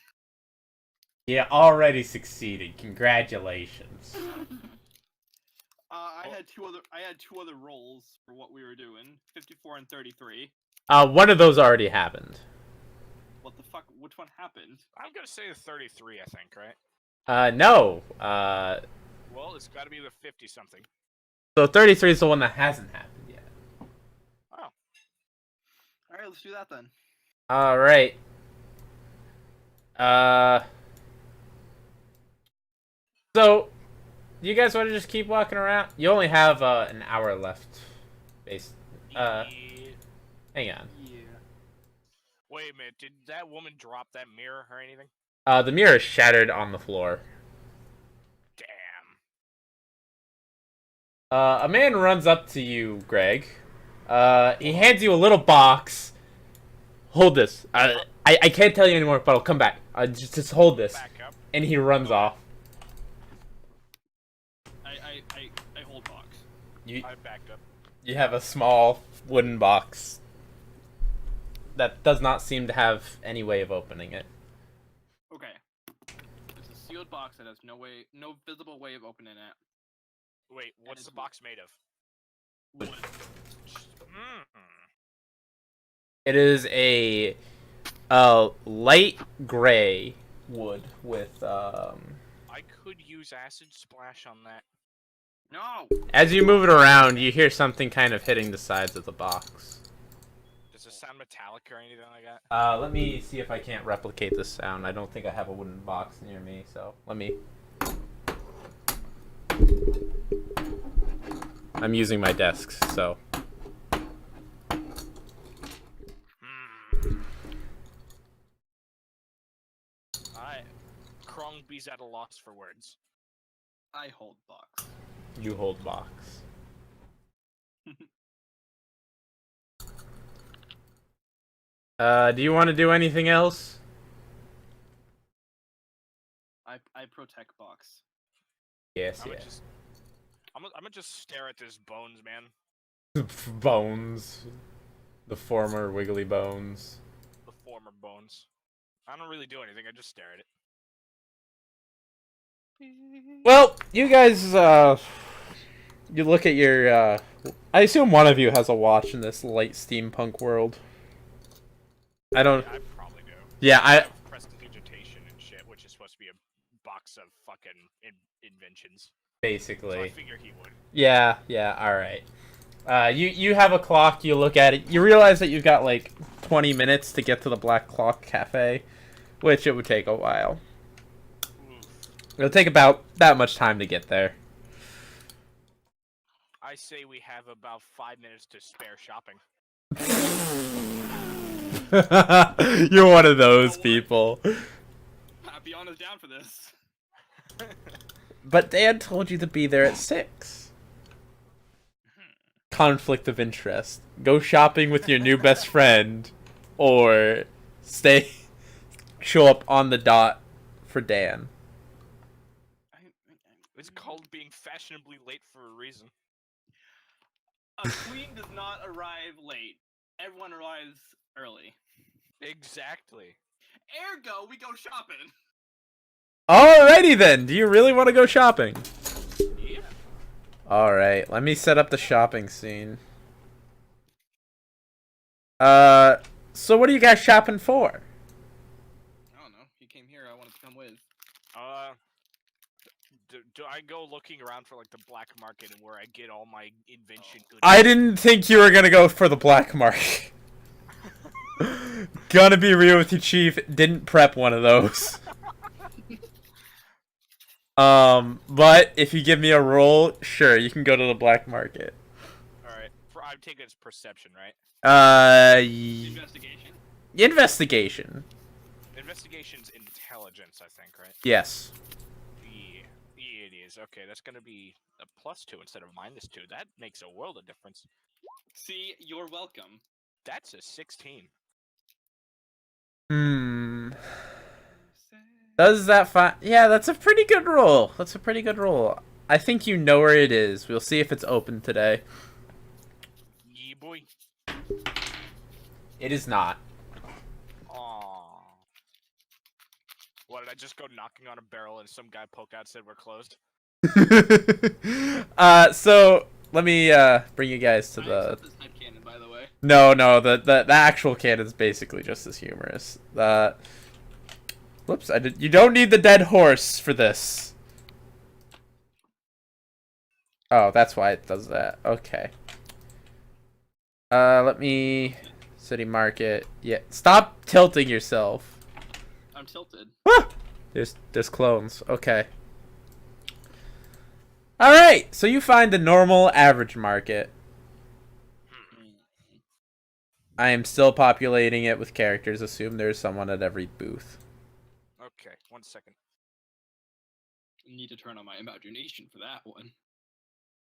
Yeah, already succeeded. Congratulations. I had two other rolls for what we were doing. 54 and 33. One of those already happened. What the fuck? Which one happened? I'm gonna say the 33, I think, right? No. Well, it's got to be the 50-something. So 33 is the one that hasn't happened yet. Oh. Alright, let's do that then. Alright. So, you guys want to just keep walking around? You only have an hour left. Hang on. Yeah. Wait a minute, did that woman drop that mirror or anything? The mirror is shattered on the floor. Damn. A man runs up to you, Greg. He hands you a little box. Hold this. I can't tell you anymore, but I'll come back. Just hold this. Back up. And he runs off. I hold box. I backed up. You have a small wooden box that does not seem to have any way of opening it. Okay. It's a sealed box that has no visible way of opening it. Wait, what's the box made of? Wood. It is a light gray wood with I could use acid splash on that. No! As you move it around, you hear something kind of hitting the sides of the box. Does it sound metallic or anything like that? Let me see if I can't replicate this sound. I don't think I have a wooden box near me, so let me... I'm using my desk, so... Krongby's at a loss for words. I hold box. You hold box. Do you want to do anything else? I protect box. Yes, I'm yeah. gonna just stare at this bones, man. Bones. The former Wiggly Bones. The former bones. I don't really do anything, I just stare at it. Well, you guys, you look at your, I assume one of you has a watch in this light steampunk world. I don't... Yeah, I probably do. Yeah, I have prestidigitation and shit, which is supposed to be a box of fucking inventions. basically. So I figure he would. Yeah, alright. You have a clock, you look at it, you realize that you've got, like, 20 minutes to get to the Black Clock Cafe, which it would take a while. It'll take about that much time to get there. I say we have about 5 minutes to spare shopping. You're one of those people. Papillion is down for this. But Dan told you to be there at 6. Conflict of interest. Go shopping with your new best friend, or show up on the dot for Dan. It's called being fashionably late for a reason. A queen does not arrive late. Everyone arrives early. Exactly. Ergo, we go shopping. Alrighty then. Do you really want to go shopping? Yeah. Alright, let me set up the shopping scene. So what are you guys shopping for? I don't know. He came here. I wanted to come with. Do I go looking around for like the black market and where I get all my invention goods? I didn't think you were gonna go for the black market. Gonna be real with you, Chief. Didn't prep one of those. But if you give me a roll, sure, you can go to the black market. Alright. I'm taking it's perception, right? Investigation. Investigation. Investigation's intelligence, I think, right? Yes. Yeah, it is. Okay, that's gonna be a +2 instead of -2. That makes a world of difference. See, you're welcome. That's a 16. Does that find? Yeah, that's a pretty good roll. That's a pretty good roll. I think you know where it is. We'll see if it's open today. Yeah, boy. It is not. Aww. What, did I just go knocking on a barrel and some guy poke out said we're closed? So let me bring you guys to the. This headcanon, by the way. No, the actual canon's basically just as humorous. Whoops, you don't need the dead horse for this. Oh, that's why it does that. Okay. Let me city market. Yeah, stop tilting yourself. I'm tilted. Ah! There's clones. Okay. All right. So you find the normal average market. I am still populating it with characters. Assume there's someone at every booth. Okay, 1 second. Need to turn on my imagination for that one.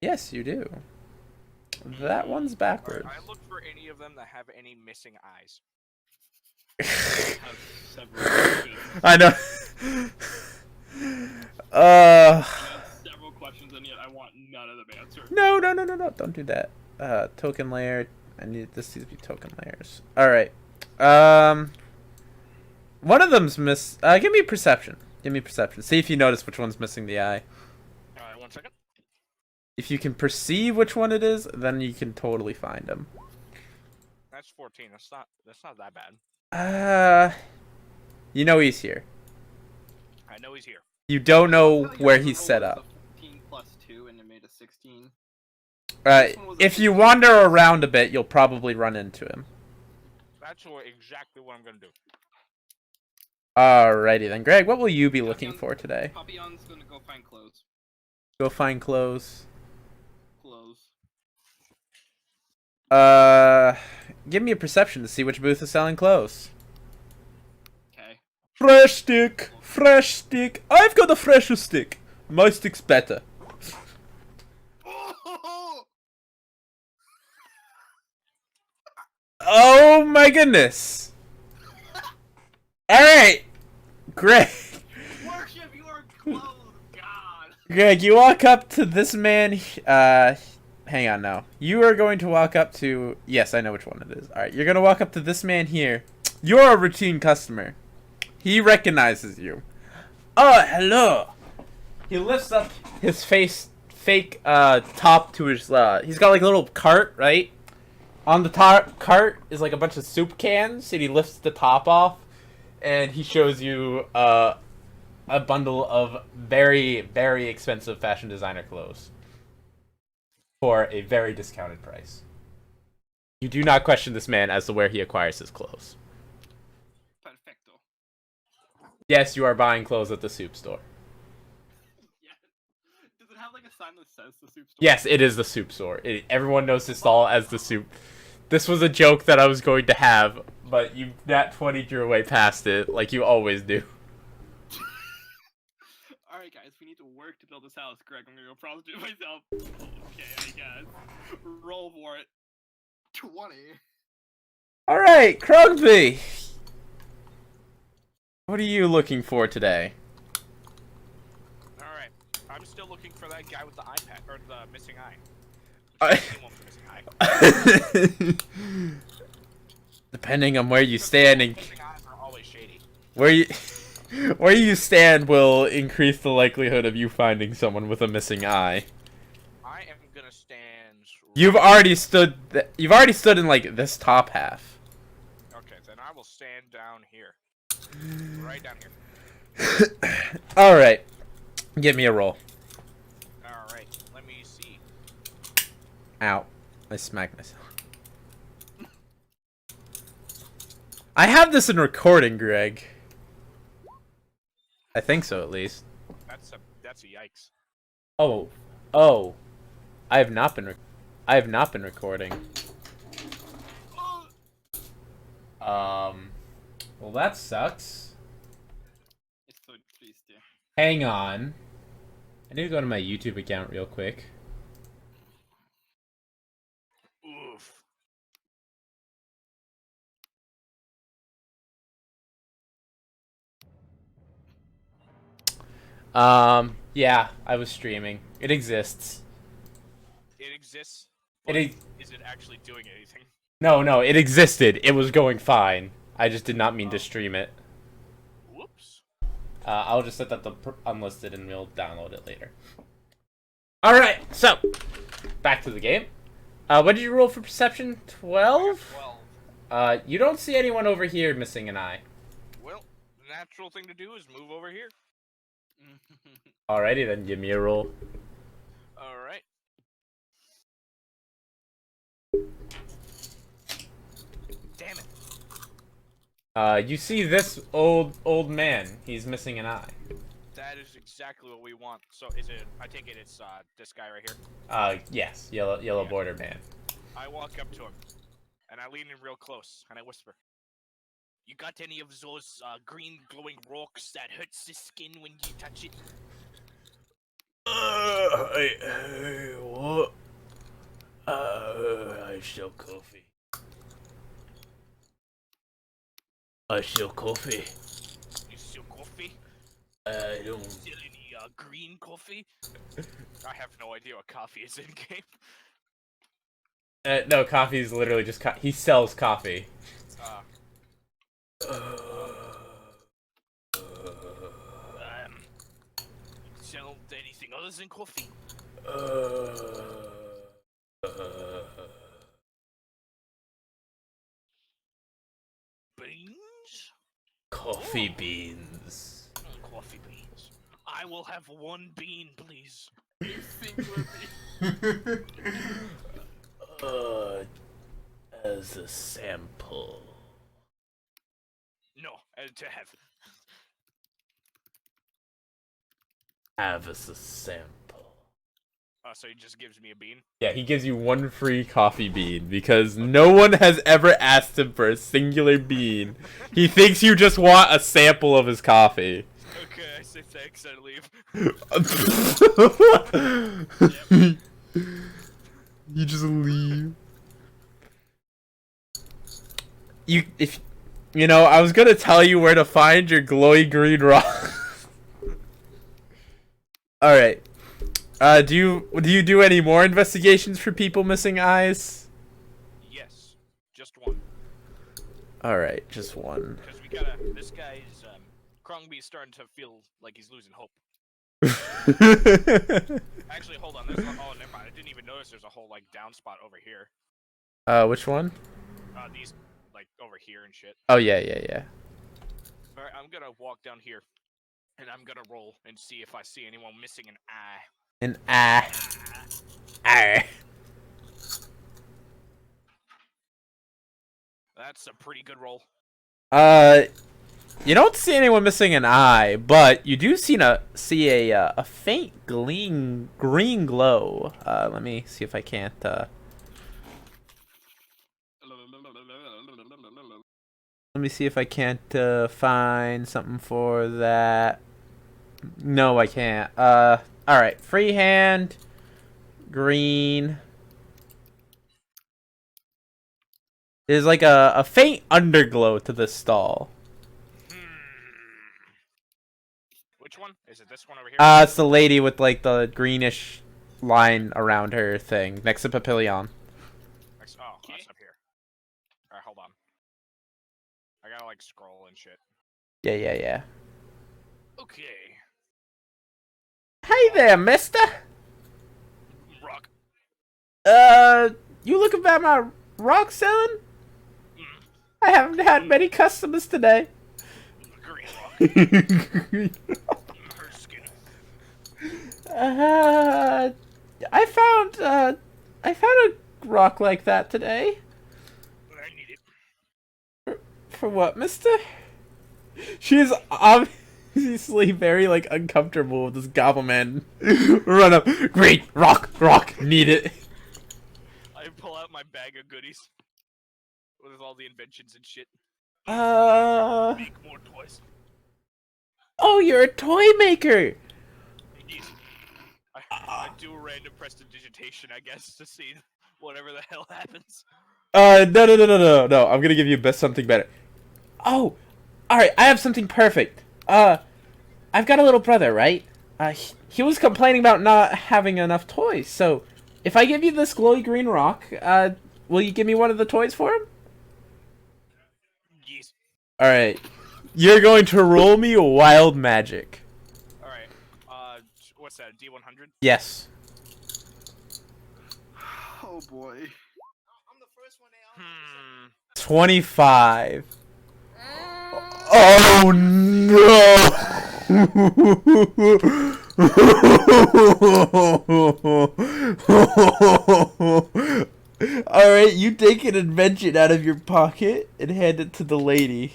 Yes, you do. That one's backwards. Alright, I look for any of them that have any missing eyes. I have several questions. I know. I have several questions, and yet I want none of them answered. No. Don't do that. Token layer. This needs to be token layers. All right. One of them's give me perception. Give me perception. See if you notice which one's missing the eye. Alright, 1 second. If you can perceive which one it is, then you can totally find him. That's 14. That's not that bad. You know he's here. I know he's here. You don't know where he's set up. 15 plus 2, and it made a 16. If you wander around a bit, you'll probably run into him. That's exactly what I'm gonna do. Alrighty then, Greg. What will you be looking for today? Papillion's gonna go find clothes. Go find clothes. Clothes. Give me a perception to see which booth is selling clothes. Okay. Fresh stick, fresh stick. I've got a fresher stick. My stick's better. Oh my goodness. Alright. Greg. Worship your clothes, God. Greg, you walk up to this man. Hang on now. You are going to walk up to. Yes, I know which one it is. Alright, you're going to walk up to this man here. You're a routine customer. He recognizes you. Oh, hello. He lifts up his fake top to his. He's got like a little cart, right? On the cart is like a bunch of soup cans, and he lifts the top off, and he shows you a bundle of very, very expensive fashion designer clothes for a very discounted price. You do not question this man as to where he acquires his clothes. Perfecto. Yes, you are buying clothes at the soup store. Yeah. Does it have like a sign that says the soup store? Yes, it is the soup store. Everyone knows this stall as the soup. This was a joke that I was going to have, but you nat 20'd your way past it, like you always do. Alright guys, we need to work to build this house. Greg, I'm gonna go prostitute myself. Okay, I guess. Roll for it. 20. Alright, Krongby! What are you looking for today? Alright, I'm still looking for that guy with the eye patch, or the missing eye. Depending on where you stand, Missing eyes are always shady. where you stand will increase the likelihood of you finding someone with a missing eye. I am gonna stand. You've already stood in like this top half. Okay, then I will stand down here. Right down here. All right, give me a roll. All right, let me see. Ow, I smacked myself. I have this in recording, Greg. I think so, at least. That's a yikes. Oh, I have not been recording. Well, that sucks. Hang on. I need to go to my YouTube account real quick. Oof. Yeah, I was streaming. It exists. It exists, It but is. is it actually doing anything? No, it existed. It was going fine. I just did not mean to stream it. Whoops. I'll just set that to unlisted and we'll download it later. Alright, so, back to the game. What did you roll for perception? 12? 12. You don't see anyone over here missing an eye. Well, the natural thing to do is move over here. Alrighty then, give me a roll. Alright. Damn it. You see this old man. He's missing an eye. That is exactly what we want. So is it, I take it it's this guy right here? Yes, yellow border man. I walk up to him, and I lean in real close, and I whisper, "You got any of those green glowing rocks that hurts the skin when you touch it?" Hey, what? I sell coffee. I sell coffee. You sell coffee? I don't. Sell any green coffee? I have no idea what coffee is in game. No, coffee is literally just he sells coffee. Sell anything other than coffee? Beans? Coffee beans. Coffee beans. I will have one bean, please. Singular bean. As a sample. No, to have. Have as a sample. So he just gives me a bean? Yeah, he gives you one free coffee bean because no one has ever asked him for a singular bean. He thinks you just want a sample of his coffee. Okay, I say thanks and leave. You just leave. I was gonna tell you where to find your glowy green rock. All right. Do you do any more investigations for people missing eyes? Yes, just one. All right, just one. Because we gotta. This guy's Krongby's starting to feel like he's losing hope. Actually, hold on. There's oh, never mind. I didn't even notice there's a whole like down spot over here. Which one? These like over here and shit. Oh yeah. All right, I'm gonna walk down here, and I'm gonna roll and see if I see anyone missing an eye. An eye. Eye. That's a pretty good roll. You don't see anyone missing an eye, but you do see a faint green glow. Let me see if I can't. Let me see if I can't find something for that. No, I can't. All right, freehand, green. There's like a faint underglow to the stall. Which one? Is it this one over here? It's the lady with like the greenish line around her thing next to Papillion. Oh, that's up here. Alright, hold on. I gotta like scroll and shit. Yeah. Okay. Hey there, mister. Rock. You looking for my rock selling? I haven't had many customers today. Green rock. Her skin. I found a rock like that today. I need it. For what, mister? She is obviously very like uncomfortable with this goblin man. Run up. Great rock, need it. I pull out my bag of goodies with all the inventions and shit. Make more toys. Oh, you're a toy maker. I do a random prestidigitation, I guess, to see whatever the hell happens. No. I'm gonna give you something better. Oh, alright, I have something perfect. I've got a little brother, right? He was complaining about not having enough toys, so if I give you this glowy green rock, will you give me one of the toys for him? Yes. Alright. You're going to roll me wild magic. Alright. What's that, D100? Yes. Oh boy. I'm the first one out. 25. Oh no! Alright, you take an invention out of your pocket and hand it to the lady.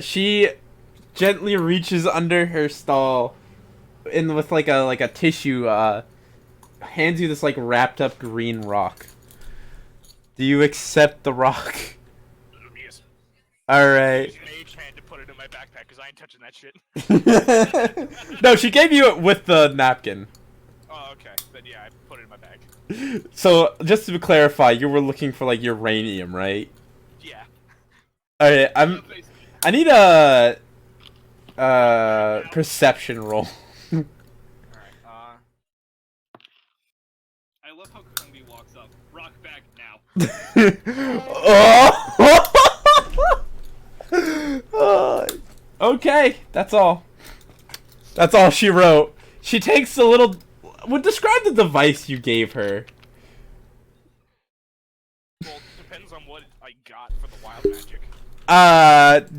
She gently reaches under her stall and with like a tissue, hands you this like wrapped up green rock. Do you accept the rock? Yes. Alright. Use mage hand to put it in my backpack, because I ain't touching that shit. No, she gave you it with the napkin. Oh, okay. Then yeah, I put it in my bag. So, just to clarify, you were looking for like uranium, right? Yeah. Alright, I need a perception roll. Alright, I love how Krongby walks up. Rock back now. Oh! Okay, that's all. That's all she wrote. She takes a little. Would describe the device you gave her. well, depends on what I got for the wild magic.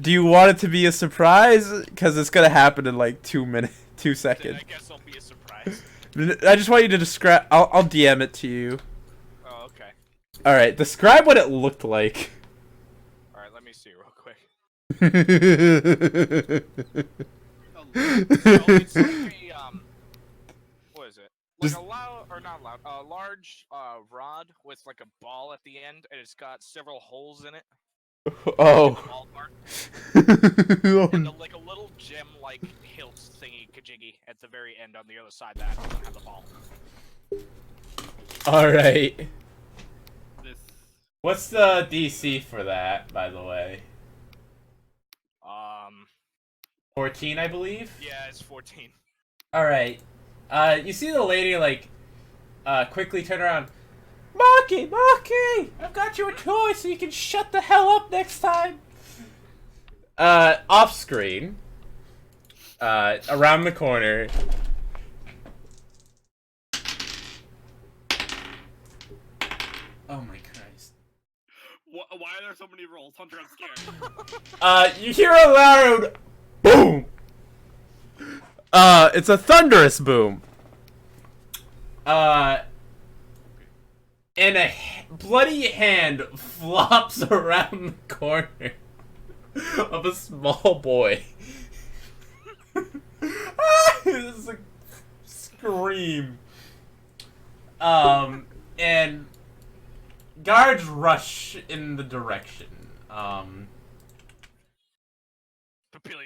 Do you want it to be a surprise? Because it's gonna happen in like 2 minutes, 2 Then seconds. I guess I'll be a surprise. I just want you to describe. I'll DM it to you. Oh, okay. All right, describe what it looked like. Alright, let me see real quick. Oh, So it's like a, what is it? Like Just- a large, rod with like a ball at the end, and it's got several holes in it. Oh. The ball part. And like a little gem-like hilt thingy kajiggy at the very end on the other side that doesn't have the ball. All right. this. What's the DC for that, by the way? 14, I believe. Yeah, it's 14. All right. You see the lady like, quickly turn around. Marky, I've got you a toy so you can shut the hell up next time. Off screen. Around the corner. Oh my Christ. Why are there so many rolls? Hunter, I'm scared. You hear a loud boom. It's a thunderous boom. And a bloody hand flops around the corner of a small boy. This is a scream. And guards rush in the direction. Papillion,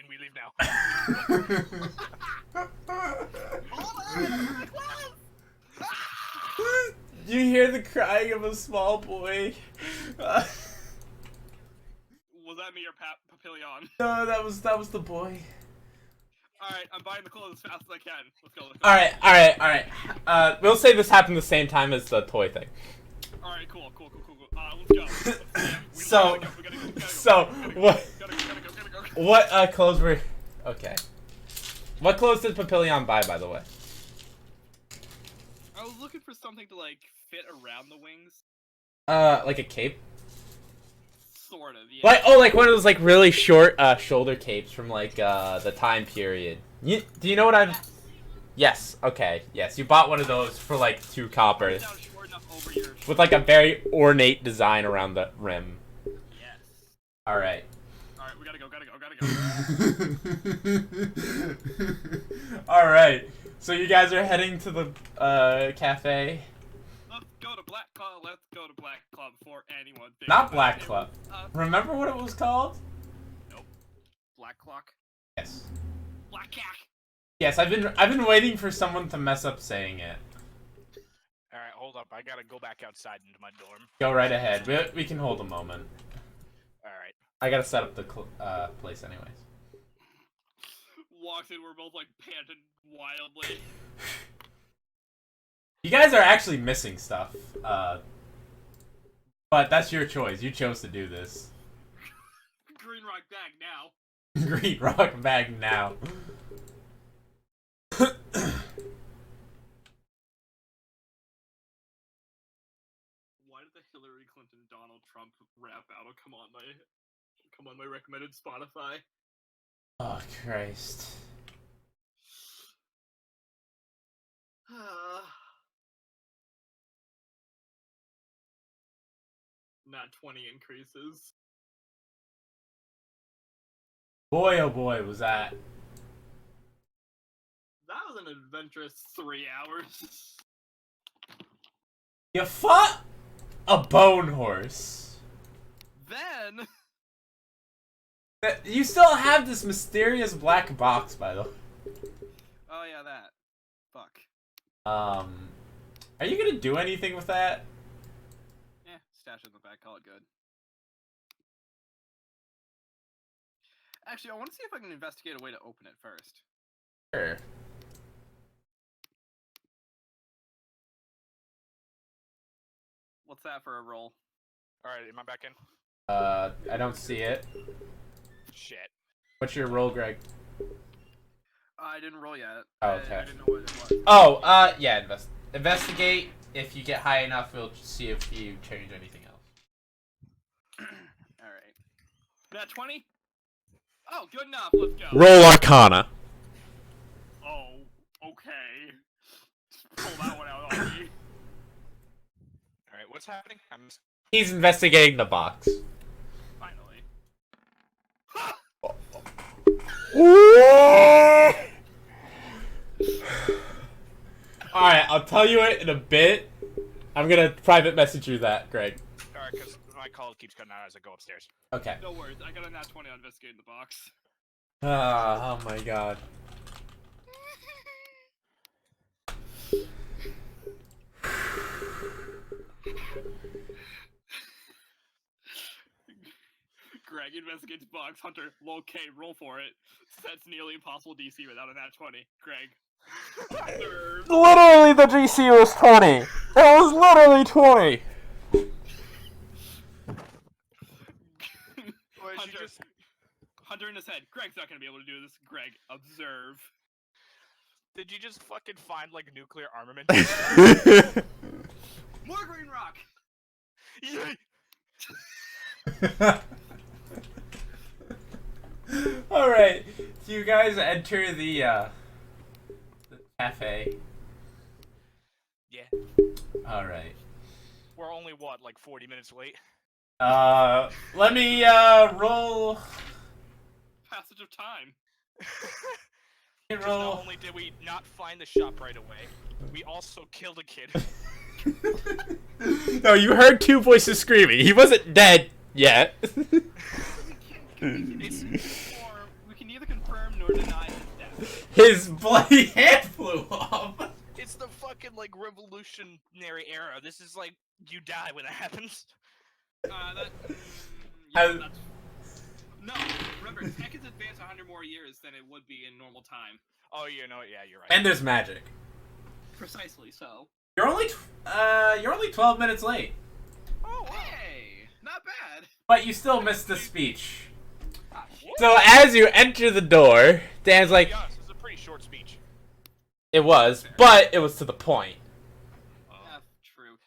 we leave now. You hear the crying of a small boy. Was that me or Papillion? No, that was the boy. Alright, I'm buying the clothes as fast as I can. Let's go. Alright. We'll say this happened the same time as the toy thing. Alright, cool. Let's go. So, what? Gotta go. What clothes were? Okay. What clothes did Papillion buy, by the way? I was looking for something to like fit around the wings. Like a cape? Sort of, yeah. Like one of those like really short shoulder capes from like the time period. Do you know what I'm? Yes. Okay. Yes, you bought one of those for like 2 copper, Down short enough over your with like a very ornate design around the rim. Yes. All right. Alright, we gotta go. All right. So you guys are heading to the cafe. Let's go to Black Club before anyone thinks Not that Black it Club. was us. Remember what it was called? Nope. Black clock. Yes. Black cack. Yes, I've been waiting for someone to mess up saying it. All right, hold up. I gotta go back outside into my dorm. Go right ahead. We can hold a moment. All right. I gotta set up the place anyways. Walks in, we're both like panting wildly. You guys are actually missing stuff. But that's your choice. You chose to do this. Green rock bag now. Green rock bag now. Why did the Hillary Clinton Donald Trump rap battle come on my recommended Spotify? Oh Christ. Not 20 increases. Boy, oh boy, was that. That was an adventurous 3 hours. You fought a bone horse. Then You still have this mysterious black box, by the way. oh yeah, that. Fuck. Are you gonna do anything with that? Yeah, stash it in the back, call it good. Actually, I want to see if I can investigate a way to open it first. Sure. What's that for a roll? All right, am I back in? I don't see it. Shit. What's your roll, Greg? I didn't roll yet. Oh, I okay. didn't know what it was. Oh, yeah, investigate. If you get high enough, we'll see if you change anything else. Alright. That 20? Oh, good enough. Let's go. Roll Arcana. Oh, okay. Pull that one out on me. All right, what's happening? He's investigating the box. Finally. Alright, I'll tell you it in a bit. I'm gonna private message you that, Greg. All right, because my call keeps cutting out as I go upstairs. Okay. No worries. I got a nat 20 on investigating the box. Oh my god. Greg investigates box. Hunter, low K, roll for it. That's nearly impossible DC without a nat 20. Greg. Hunter. Literally, the DC was 20. It was literally 20. Hunter in his head. Greg's not gonna be able to do this. Greg, observe. Did you just fucking find like nuclear armament? More green rock. Yay! Alright, so you guys enter the cafe. Yeah. Alright. We're only what, like 40 minutes late? Let me, roll. Passage of time. Just Roll. not only did we not find the shop right away, we also killed a kid. No, you heard two voices screaming. He wasn't dead yet. We can neither confirm nor deny his death. His bloody hand flew off. It's the fucking like revolutionary era. This is like you die when it happens. No, remember, tech is advanced 100 more years than it would be in normal time. Oh, you know, yeah, you're right. And there's magic. Precisely so. You're only 12 minutes late. Oh, wow. Hey, not bad. But you still missed the speech. Ah, shit. So as you enter the door, Dan's To like, be honest, this is a pretty short speech. it was, but it was to the point. Yeah, true.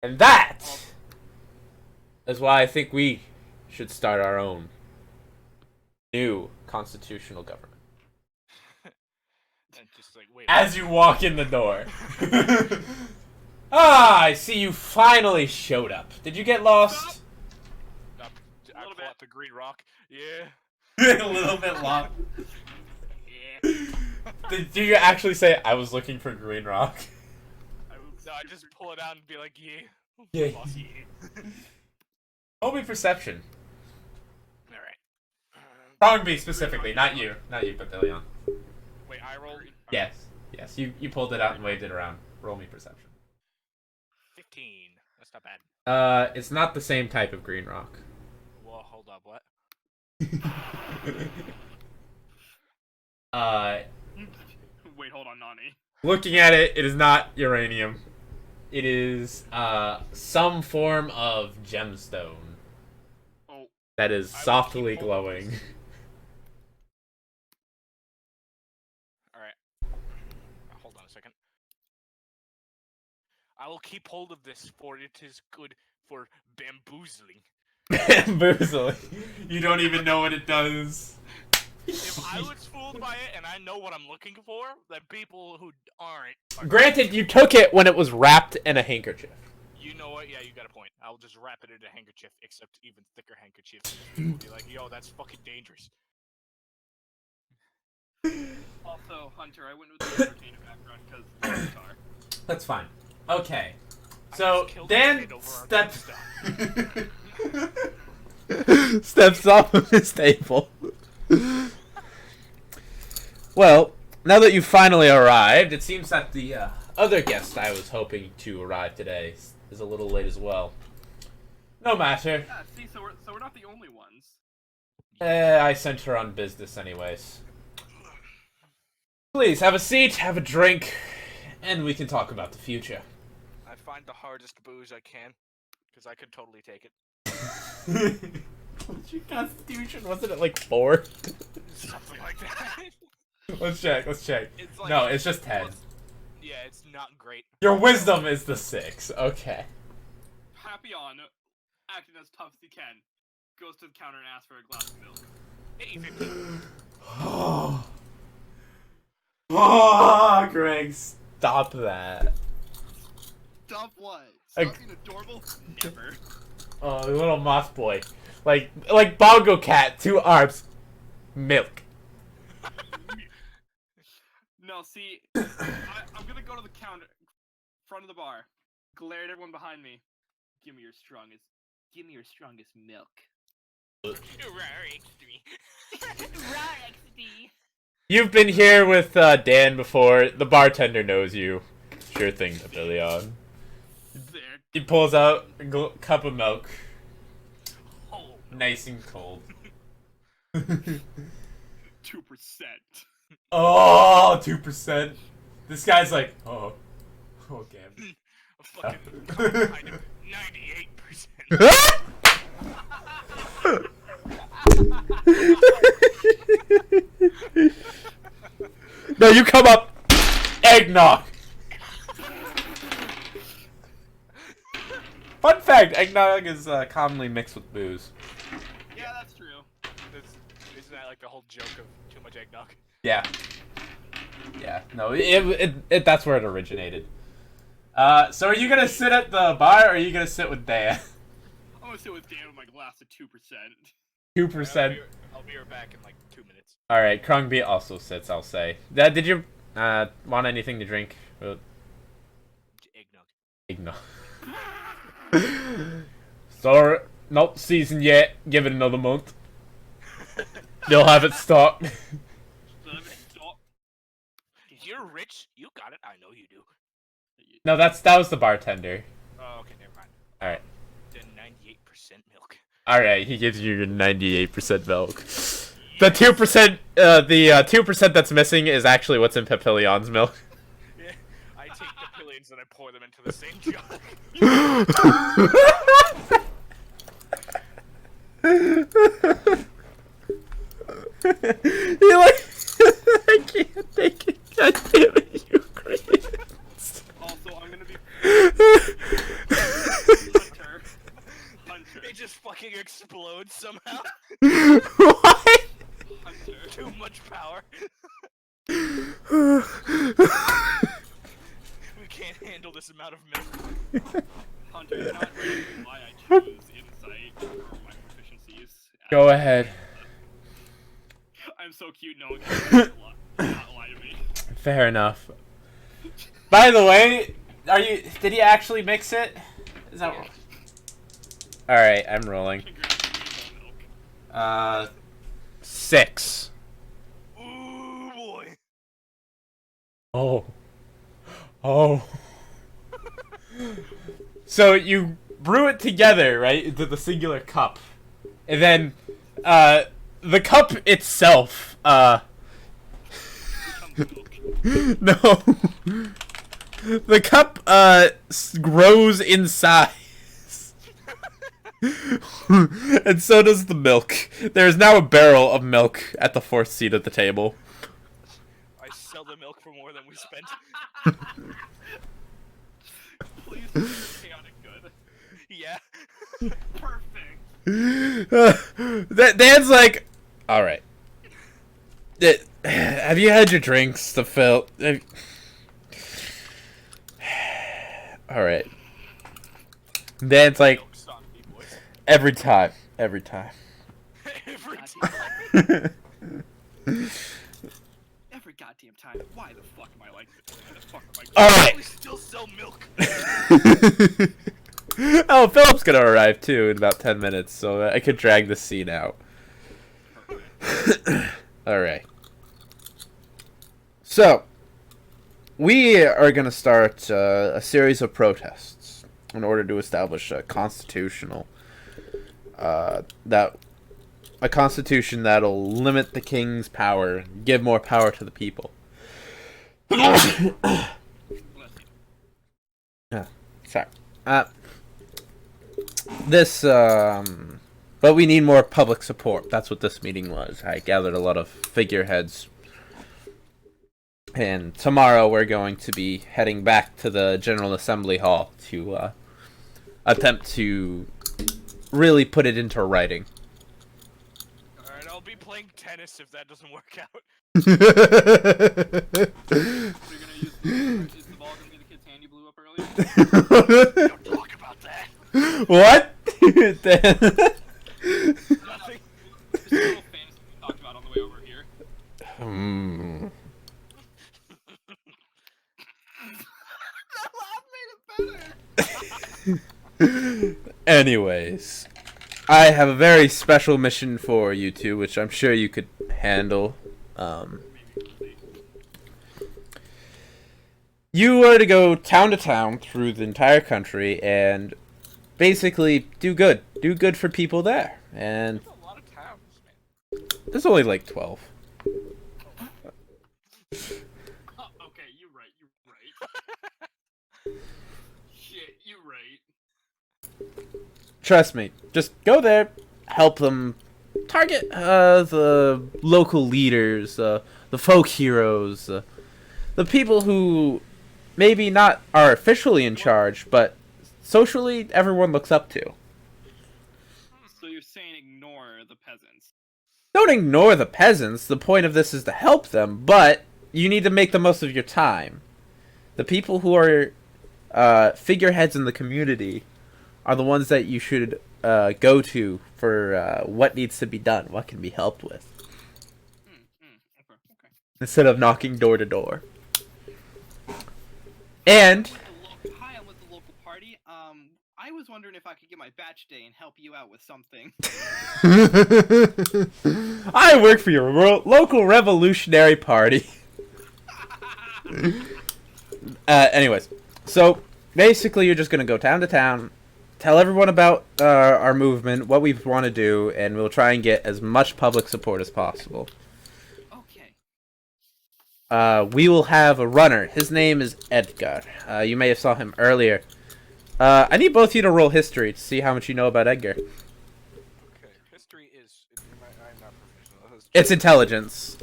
And that is why I think we should start our own new constitutional government. And just like, wait. As you walk in the door. I see you finally showed up. Did you get lost? I little pull out the green rock. Yeah. A little bit long. Yeah. Did you actually say, I was looking for green rock? No, I just pull it out and be like, yeah. Yeah. Boss, yeah. Roll me perception. Alright. Krongby specifically, not you. Not you, Papillion. Wait, I rolled. Yes. Yes, you pulled it out and waved it around. Roll me perception. 15. That's not bad. It's not the same type of green rock. Well, hold up. What? Wait, hold on, Nani. Looking at it, it is not uranium. It is some form of gemstone Oh, that is I will softly keep hold of glowing. this. All right. Hold on a second. I will keep hold of this, for it is good for bamboozling. Bamboozling. You don't even know what it does. If I was fooled by it and I know what I'm looking for, then people who aren't. Are Granted, you took it when it was wrapped in a handkerchief. You know what? Yeah, you got a point. I'll just wrap it in a handkerchief, except even thicker handkerchiefs. People will be like, yo, that's fucking dangerous. also, Hunter, I went with the entertainer background because guitar. That's fine. Okay. I So, just killed Dan a kid over our steps... stuff. steps off of his table. Well, now that you've finally arrived, it seems that the other guest I was hoping to arrive today is a little late as well. No matter. Yeah, see, so we're not the only ones. I sent her on business anyways. Please, have a seat, have a drink, and we can talk about the future. I find the hardest booze I can, because I could totally take it. What's your constitution? Wasn't it like 4? Something like that. Let's check. It's like, No, it's just 10. Yeah, it's not great. Your wisdom is the 6. Okay. Papillion, acting as tough as he can, goes to the counter and asks for a glass of milk. Hey, 15. Oh, Greg, stop that. Stop what? I- Stop being adorable? Never. Oh, little moth boy. Like Bongo Cat, 2 arms. Milk. No, see, I'm gonna go to the counter, front of the bar, glare at everyone behind me. Give me your strongest milk. You've been here with Dan before. The bartender knows you. Sure thing, Papillion. There. He pulls out a cup of milk. Oh, Nice and cold. 2%. Oh, 2%. This guy's like, oh, okay. Fucking kind of 98%. No, you come up, eggnog. Fun fact, eggnog is commonly mixed with booze. Yeah, that's true. Isn't that like the whole joke of too much eggnog? Yeah. Yeah, no, it that's where it originated. So are you gonna sit at the bar, or are you gonna sit with Dan? I'm gonna sit with Dan with my glass of 2%. 2%. I'll be right back in like 2 minutes. Alright, Krongby also sits, I'll say. Did you want anything to drink? Eggnog. Eggnog. Sorry, not seasoned yet. Give it another month. They'll have it stocked. Stop. You're rich. You got it. I know you do. No, that was the bartender. Oh, okay, never mind. Alright. Then 98% milk. Alright, he gives you your 98% milk. The 2%, the 2% that's missing is actually what's in Papillion's milk. Yeah, I take the pillions and I pour them into the same jug. You're like, I can't take it. God damn it, you crazy. Also, I'm gonna be Hunter. It just fucking explodes somehow. What? Hunter. Too much power. We can't handle this amount of milk. Hunter, you're not ready why I choose insight for my proficiencies. Go ahead. I'm so cute, no one can not lie to me. Fair enough. By the way, did he actually mix it? Is that Alright, I'm rolling. Congratulations on milk. 6. Ooh boy. Oh. Oh. So you brew it together, right, into the singular cup. And then, the cup itself, no. The cup, grows in size. And so does the milk. There is now a barrel of milk at the 4th seat of the table. I sell the milk for more than we spent. Please be chaotic good. Yeah. Perfect. Dan's like, all right. Have you had your drinks to fill? All right. Dan's like, Milk softly, boys. every time. Every time. Every goddamn time. Why the fuck am I like this? Why the fuck am I All right. We still sell milk. Oh, Phillip's gonna arrive too in about 10 minutes, so I could drag the scene out. Alright. So, we are gonna start a series of protests in order to establish a constitutional, a constitution that'll limit the king's power and give more power to the people. Bless you. Sorry. But we need more public support. That's what this meeting was. I gathered a lot of figureheads. And tomorrow we're going to be heading back to the General Assembly Hall to attempt to really put it into writing. Alright, I'll be playing tennis if that doesn't work out. So you're gonna use is the ball gonna be the kid's hand you blew up earlier? Don't talk about that. What? Nothing. Just a little fantasy we talked about on the way over here. That laugh made it better. Anyways, I have a very special mission for you two, which I'm sure you could handle. You are to go town to town through the entire country and basically do good. Do good for people there. And There's a lot of towns, man. there's only like 12. Okay, you're right. Shit, you're right. Trust me. Just go there, help them, target the local leaders, the folk heroes, the people who maybe not are officially in charge, but socially everyone looks up to. So you're saying ignore the peasants? Don't ignore the peasants. The point of this is to help them, but you need to make the most of your time. The people who are figureheads in the community are the ones that you should go to for what needs to be done, what can be helped with, Okay. instead of knocking door to door. And Hi, I'm with the local party. I was wondering if I could get my batch day and help you out with something. I work for your local revolutionary party. Anyways, so basically you're just gonna go town to town, tell everyone about our movement, what we want to do, and we'll try and get as much public support as possible. Okay. We will have a runner. His name is Edgar. You may have saw him earlier. I need both of you to roll history to see how much you know about Edgar. Okay, history is. I'm not professional. It's intelligence.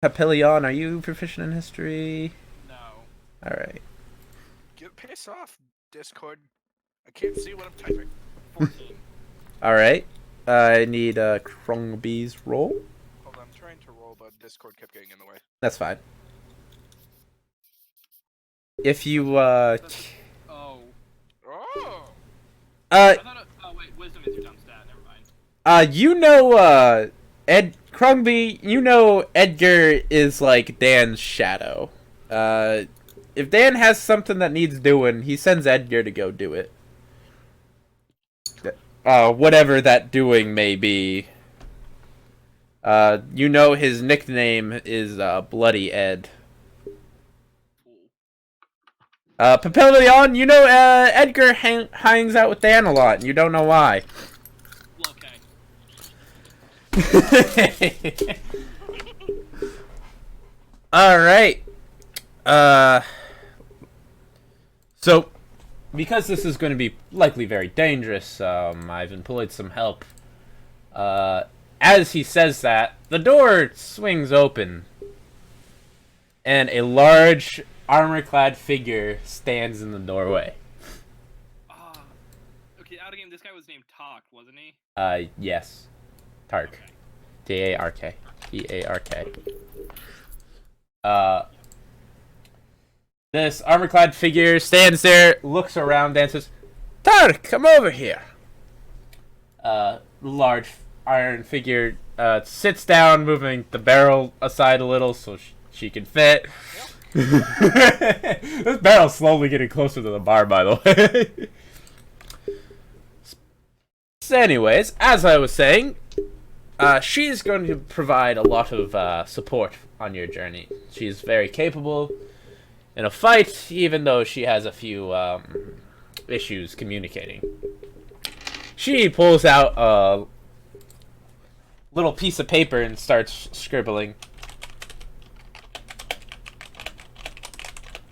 Papillion, are you proficient in history? No. Alright. Get piss off, Discord. I can't see what I'm typing. 14. Alright. I need Krongby's roll. Hold on, I'm trying to roll, but Discord kept getting in the way. That's fine. If you, Oh. Oh! I thought oh, wait, wisdom is your dumb stat. Never mind. you know, Krongby, you know Edgar is like Dan's shadow. If Dan has something that needs doing, he sends Edgar to go do it. Whatever that doing may be. You know his nickname is Bloody Ed. Papillion, you know Edgar hangs out with Dan a lot, and you don't know why. Okay. Alright. So, because this is going to be likely very dangerous, I've employed some help. As he says that, the door swings open, and a large, armor-clad figure stands in the doorway. Okay, out of game, this guy was named Talk, wasn't he? Yes. Tark. Okay. D-A-R-K. T-A-R-K. This armor-clad figure stands there, looks around, and says, Tark, come over here. Large iron figure sits down, moving the barrel aside a little so she can fit. Yep. This barrel's slowly getting closer to the bar, by the way. So anyways, as I was saying, she's going to provide a lot of support on your journey. She's very capable in a fight, even though she has a few issues communicating. She pulls out a little piece of paper and starts scribbling.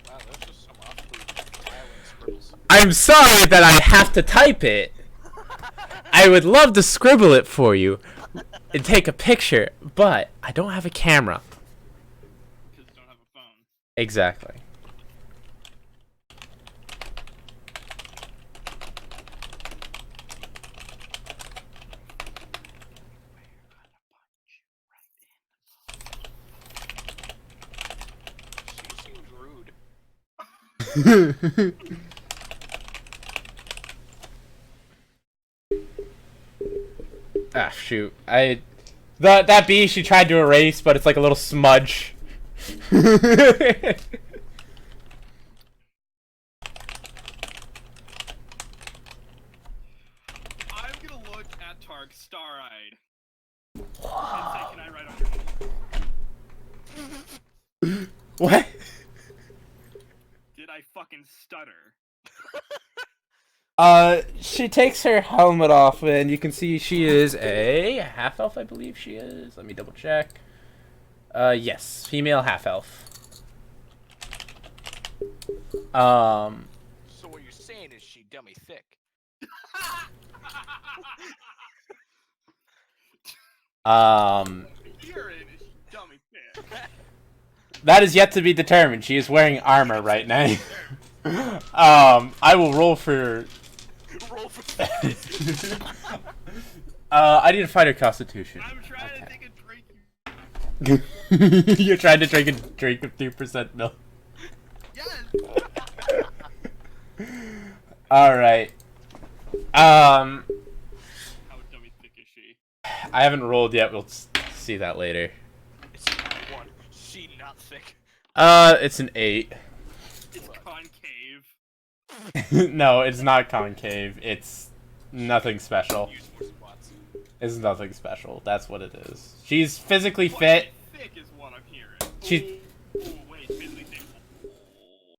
Wow, that's just some awfully violent scribbles. I'm sorry that I have to type it. I would love to scribble it for you and take a picture, but I don't have a camera. Because you don't have a phone. Exactly. She seems rude. Ah, shoot. That B she tried to erase, but it's like a little smudge. I'm gonna look at Tark star-eyed and say, can I write on your What? Did I fucking stutter? She takes her helmet off, and you can see she is a half-elf, I believe she is. Let me double check. Yes, female half-elf. So what you're saying is she dummy thick. You're in dummy fit. That is yet to be determined. She is wearing armor right now. I will roll for... Roll for I need to find her constitution. I'm trying to take a drink. You're trying to drink a drink of 2% milk. Yes! Alright. How dummy thick is she? I haven't rolled yet. We'll see that later. It's not one. She not thick. It's an 8. It's concave. No, it's not concave. It's nothing special. Use more spots. It's nothing special. That's what it is. She's physically fit. Thick is what I'm hearing. She... Oh, wait, physically thick. Oh,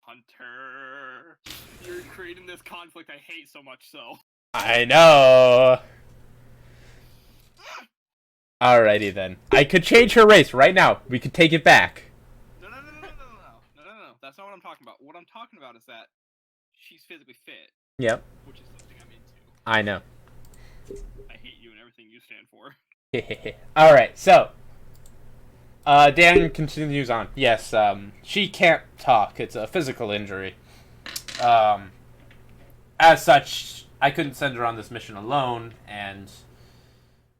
Hunter. You're creating this conflict I hate so much so. I know. Alrighty then. I could change her race right now. We could take it back. No. That's not what I'm talking about. What I'm talking about is that she's physically fit, Yep. which is something I'm into. I know. I hate you and everything you stand for. Alright, so. Dan continues on. Yes, she can't talk. It's a physical injury. As such, I couldn't send her on this mission alone, and...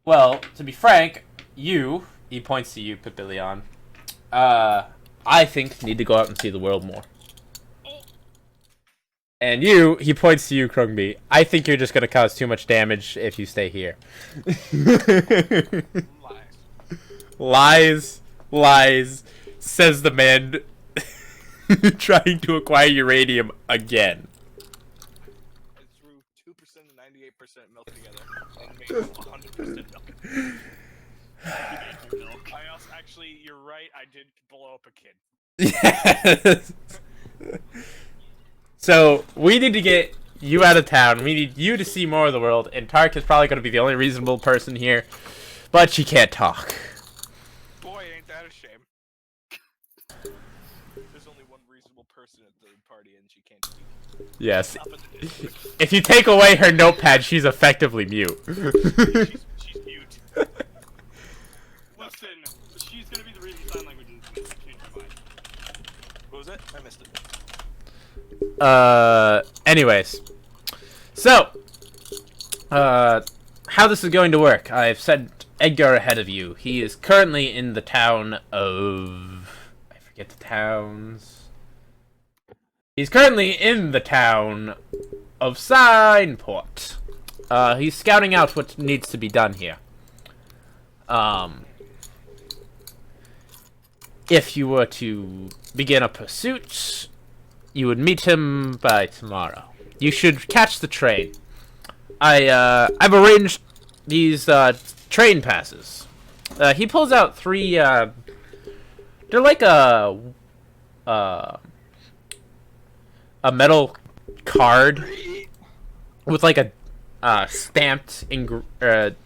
Well, to be frank, you, he points to you, Papillion, I think need to go out and see the world more. And you, he points to you, Krongby, I think you're just going to cause too much damage if you stay here. Lies, says the man trying to acquire uranium again. I threw 2% and 98% milk together and made 100% milk. Milk. I also actually, you're right. I did blow up a kid. Yes. So we need to get you out of town. We need you to see more of the world. And Tark is probably going to be the only reasonable person here, but she can't talk. Boy, ain't that a shame. There's only one reasonable person at the party, and she can't speak. Yes. Up at the district. If you take away her notepad, she's effectively mute. She's mute. Listen, she's gonna be the reason sign language is gonna change my mind. What was it? I missed it. Anyways. So, how this is going to work. I've sent Edgar ahead of you. He is currently in the town of... I forget the towns. He's currently in the town of Signport. He's scouting out what needs to be done here. If you were to begin a pursuit, you would meet him by tomorrow. You should catch the train. I've arranged these train passes. He pulls out 3. They're like a metal card with like a stamped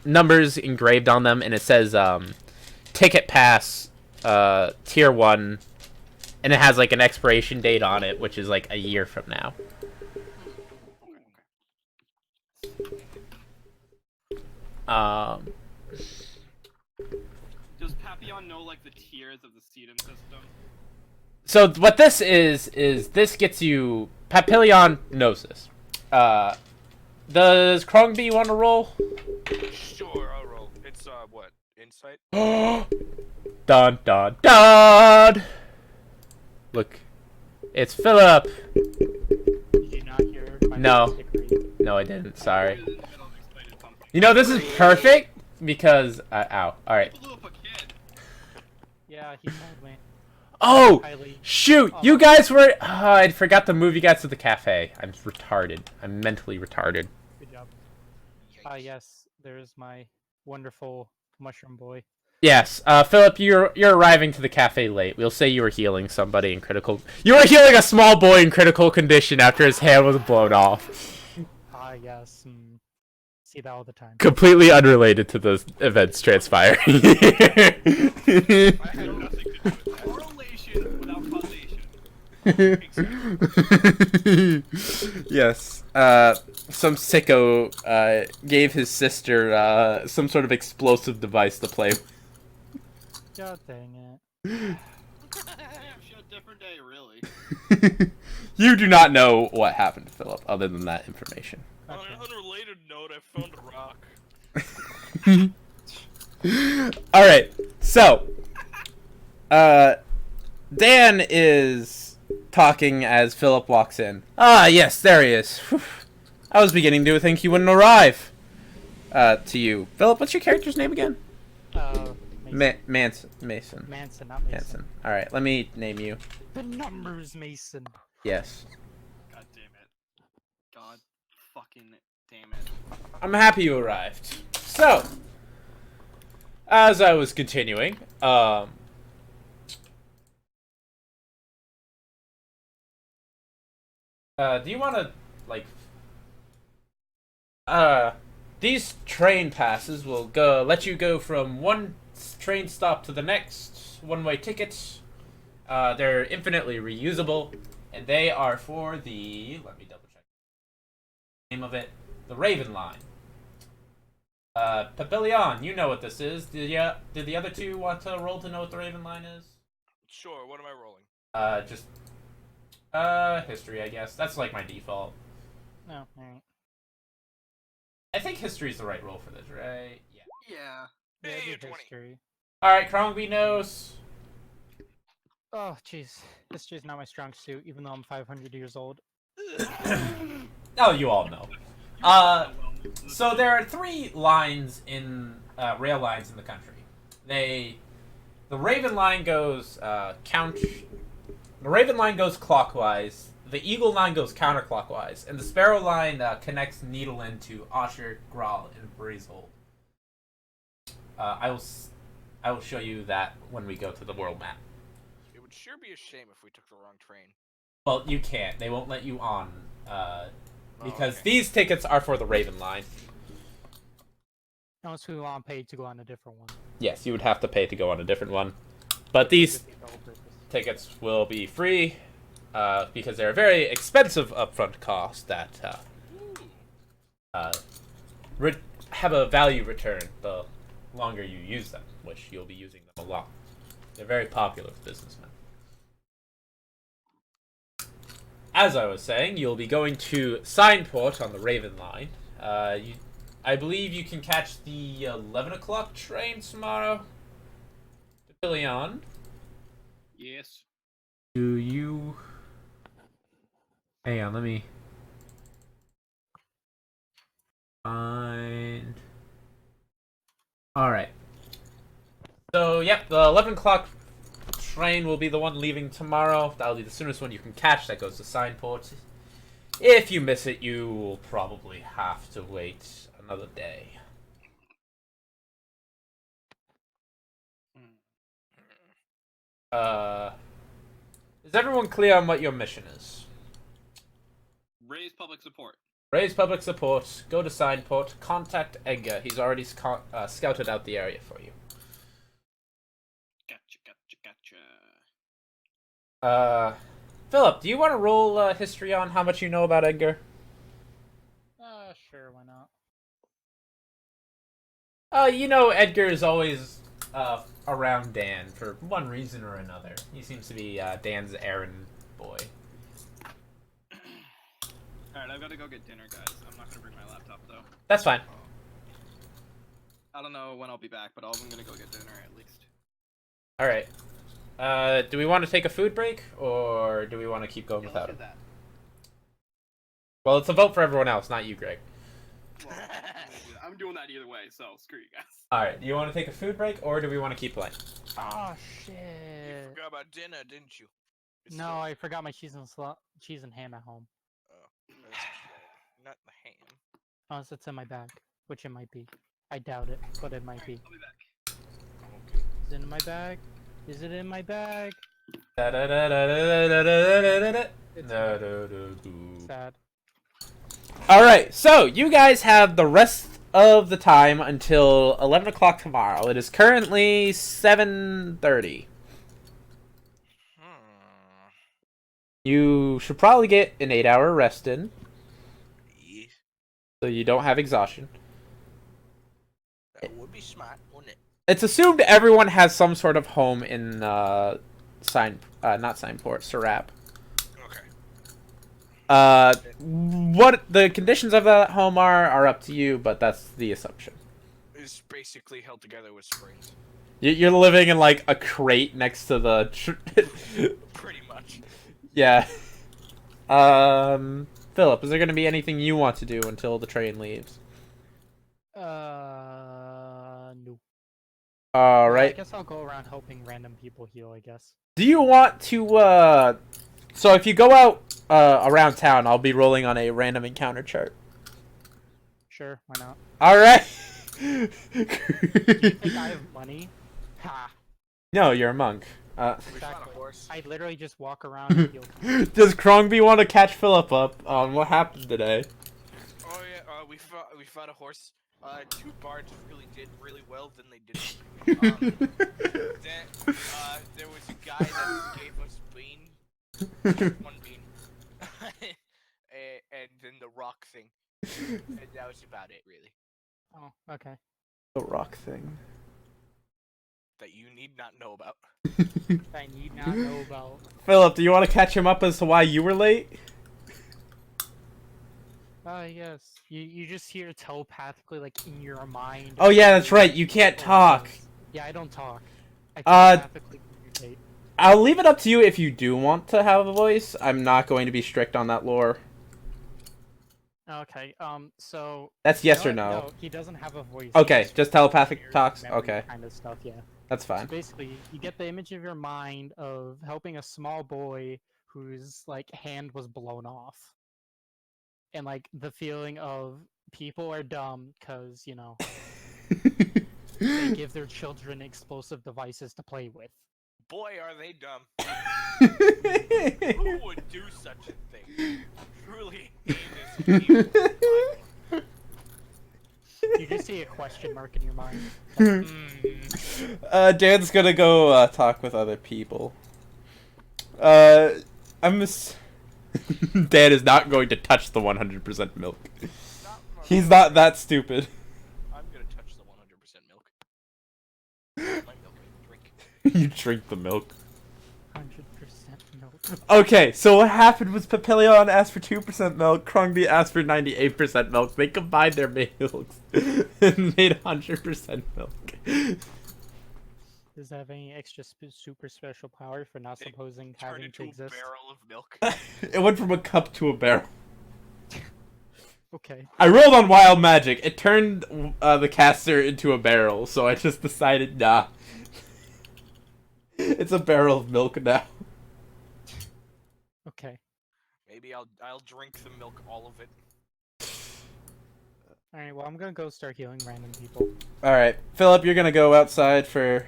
numbers engraved on them, and it says ticket pass tier 1, and it has like an expiration date on it, which is like a year from now. Does Papillion know like the tiers of the Sedum system? So what this is this gets you... Papillion knows this. Does Krongby want to roll? Sure, I'll roll. It's, what? Insight? Dun dun dun! Look. It's Phillip! Did you not hear my No. degree? No, I didn't. Sorry. You're in the middle of explaining something. You know, this is perfect because... ow. Alright. Blew up a kid. Yeah, he told me. Oh! Highly. Shoot! You guys were... I forgot to move you guys to the cafe. I'm retarded. I'm mentally retarded. Good job. Yes, there's my wonderful mushroom boy. Yes, Phillip, you're arriving to the cafe late. We'll say you were healing somebody in critical... You were healing a small boy in critical condition after his hand was blown off. Yes. See that all the time. Completely unrelated to the events transpiring. I had nothing to do with that. Correlation without causation. Yes. Some sicko gave his sister some sort of explosive device to play with. God dang it. Damn, she had a different day, really. You do not know what happened to Phillip, other than that information. On an unrelated note, I found a rock. Alright, so... Dan is talking as Phillip walks in. Ah, yes, there he is. Whew. I was beginning to think he wouldn't arrive. To you. Phillip, what's your character's name again? Mason. Mason. Manson, not Mason. Manson. Alright, let me name you. The numbers, Mason. Yes. God damn it. God fucking damn it. I'm happy you arrived. So, as I was continuing, do you want to, like, these train passes will let you go from one train stop to the next, one-way tickets. They're infinitely reusable, and they are for the, let me double check the name of it, the Raven Line. Papillion, you know what this is. Did the other two want to roll to know what the Raven Line is? Sure, what am I rolling? Just history, I guess. That's like my default. No, alright. I think history is the right roll for this, right? Yeah. Yeah. Yeah, Hey, do 20. history. Alright, Krongby knows. Oh, jeez. History's not my strong suit, even though I'm 500 years old. Oh, you all know. So there are 3 lines in rail lines in the country. The Raven line goes The Raven line goes clockwise. The Eagle line goes counterclockwise, and the Sparrow line connects Needle End to Osher, Graal, and Breezehold. I will show you that when we go to the world map. It would sure be a shame if we took the wrong train. Well, you can't. They won't let you on, because okay. these tickets are for the Raven line. Unless we want paid to go on a different one. Yes, you would have to pay to go on a different one. But these Defeat the whole purpose. tickets will be free, because they're a very expensive upfront cost that have a value return the longer you use them, which you'll be using them a lot. They're very popular with businessmen. As I was saying, you'll be going to Signport on the Raven line. I believe you can catch the 11 o'clock train tomorrow to Papillion. Yes. Do you... Hang on, let me find... Alright. So, yep, the 11 o'clock train will be the one leaving tomorrow. That'll be the soonest one you can catch. That goes to Signport. If you miss it, you will probably have to wait another day. Is everyone clear on what your mission is? Raise public support. Raise public support, go to Signport, contact Edgar. He's already scouted out the area for you. Gotcha. Phillip, do you want to roll history on how much you know about Edgar? Sure, why not? You know Edgar is always around Dan for one reason or another. He seems to be Dan's errand boy. Alright, I've got to go get dinner, guys. I'm not gonna bring my laptop, though. That's fine. I don't know when I'll be back, but I'm gonna go get dinner, at least. Alright. Do we want to take a food break, or do we want to keep going Yeah, without let's it? do that. Well, it's a vote for everyone else, not you, Greg. Well, I'm doing that either way, so screw you guys. Alright, do you want to take a food break, or do we want to keep playing? Oh You shit! forgot about dinner, didn't you? It's No, still- I forgot my cheese and ham at home. that's not the ham. Unless it's in my bag, which it might be. I doubt it, but it might be. I'll be back. Okay. Is it in my bag? Is it in my bag? Sad. Alright, so you guys have the rest of the time until 11 o'clock tomorrow. It is currently 7:30. You should probably get an 8-hour rest in, Yes. so you don't have exhaustion. That would be smart, wouldn't it? It's assumed everyone has some sort of home in not Signport, Serap. Okay. What the conditions of that home are up to you, but that's the assumption. It's basically held together with springs. You're living in like a crate next to the. Pretty much. Yeah. Phillip, is there going to be anything you want to do until the train leaves? No. All I right. guess I'll go around helping random people heal, I guess. Do you want to so if you go out around town, I'll be rolling on a random encounter chart. Sure, why not? All right. You think I have money? Ha! No, you're a monk. We found Exactly. a horse. I literally just walk around and heal. Does Krongby want to catch Phillip up on what happened today? Oh yeah, we found a horse. Two bards really did really well, then they didn't. Then there was a guy that gave us bean, one bean, and then the rock thing, and that was about it really. Oh, okay. The rock thing. That you need not know about. I need not know about. Phillip, do you want to catch him up as to why you were late? Yes. You just hear telepathically, like in your mind. Oh yeah, that's right. You can't talk. Yeah, I don't talk. I Uh, telepathically communicate. I'll leave it up to you if you do want to have a voice. I'm not going to be strict on that lore. Okay. So. That's yes you or know what? no. No, he doesn't have a voice. Okay, He just telepathic hears talks. memory Okay, Kind of stuff. Yeah. that's So fine. basically, you get the image of your mind of helping a small boy whose like hand was blown off, and like the feeling of people are dumb because They give their children explosive devices to play with. Boy, are they dumb. Who would do such a thing? Truly heinous evil. You just see a question mark in your mind. Dan's gonna go talk with other people. Dan is not going to touch the 100% milk. He's not that stupid. I'm gonna touch the 100% milk. My milk I drink. You drink the milk. 100% milk. Okay, so what happened was Papillion asked for 2% milk, Krongby asked for 98% milk. They combined their milks and made 100% milk. Does it have any extra super special power for not supposing Turn having into to exist? a barrel of milk. It went from a cup to a barrel. Okay. I rolled on wild magic. It turned the caster into a barrel, so I just decided, nah. It's a barrel of milk now. Okay. Maybe I'll drink the milk, all of it. Alright, well, I'm gonna go start healing random people. Alright, Phillip, you're gonna go outside for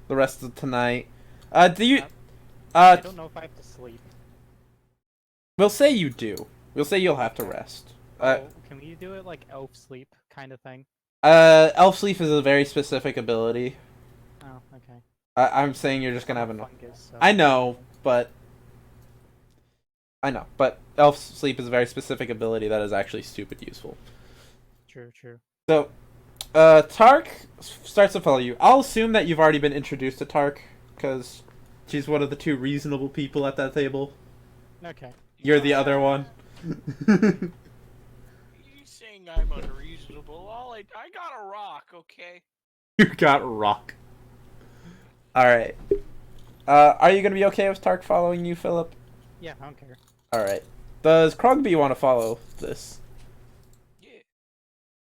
the rest of tonight. Do you... I don't know if I have to sleep. We'll say you do. We'll say you'll have to rest. Can we do it like elf sleep kind of thing? Elf sleep is a very specific ability. Oh, okay. I'm saying you're just gonna have enough. Fungus, so- I know, but elf sleep is a very specific ability that is actually stupid useful. True, true. So, Tark starts to follow you. I'll assume that you've already been introduced to Tark, because she's one of the two reasonable people at that table. Okay. You're the other one. You saying I'm unreasonable? I got a rock, okay? You got rock. Alright. Are you gonna be okay with Tark following you, Phillip? Yeah, I don't care. Alright. Does Krongby want to follow this? Yeah.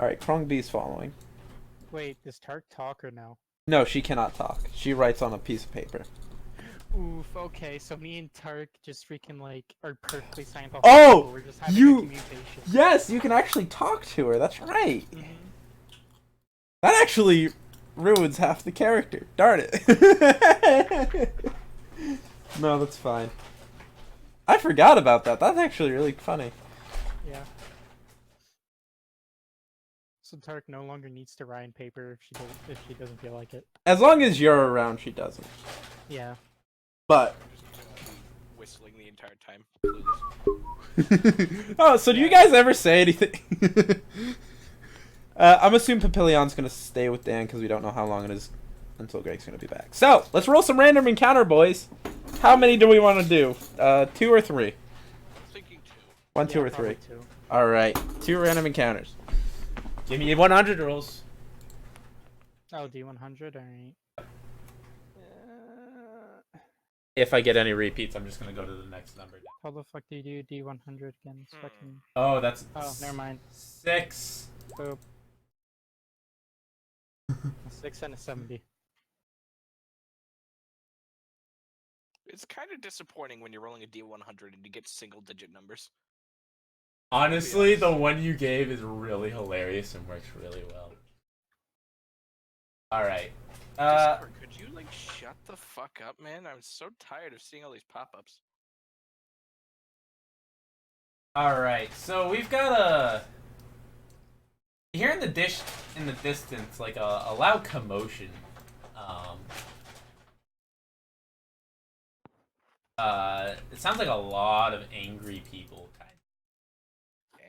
Alright, Krongby's following. Wait, does Tark talk or no? No, she cannot talk. She writes on a piece of paper. Oof, okay, so me and Tark just freaking are perfectly scientific. Oh, We're just having you- a communication. Yes, you can actually talk to her. That's right. Mhm. That actually ruins half the character. Darn it. No, that's fine. I forgot about that. That's actually really funny. Yeah. So Tark no longer needs to write in paper if she doesn't feel like it. As long as you're around, she doesn't. Yeah. But I'm just gonna be whistling the entire time. Clueless. oh, so do you guys ever say anything? I'm assuming Papillion's gonna stay with Dan because we don't know how long it is until Greg's gonna be back. So let's roll some random encounter, boys. How many do we want to do? 2 or 3? Thinking 2. 1, 2, Yeah, or probably 3? two. All right, 2 random encounters. Give me 100 rolls. Oh, D100? Alright. If I get any repeats, I'm just gonna go to the next number. How the fuck do you do D100 again? It's fucking... Oh, that's Oh, never mind. 6. Boop. A 6 and a 70. It's kind of disappointing when you're rolling a D100 and you get single-digit numbers. Honestly, the one you gave is really hilarious and works really well. All right. Discord, could you shut the fuck up, man? I'm so tired of seeing all these pop-ups. All right. So we've got a. Here in the distance, a loud commotion. It sounds like a lot of angry people,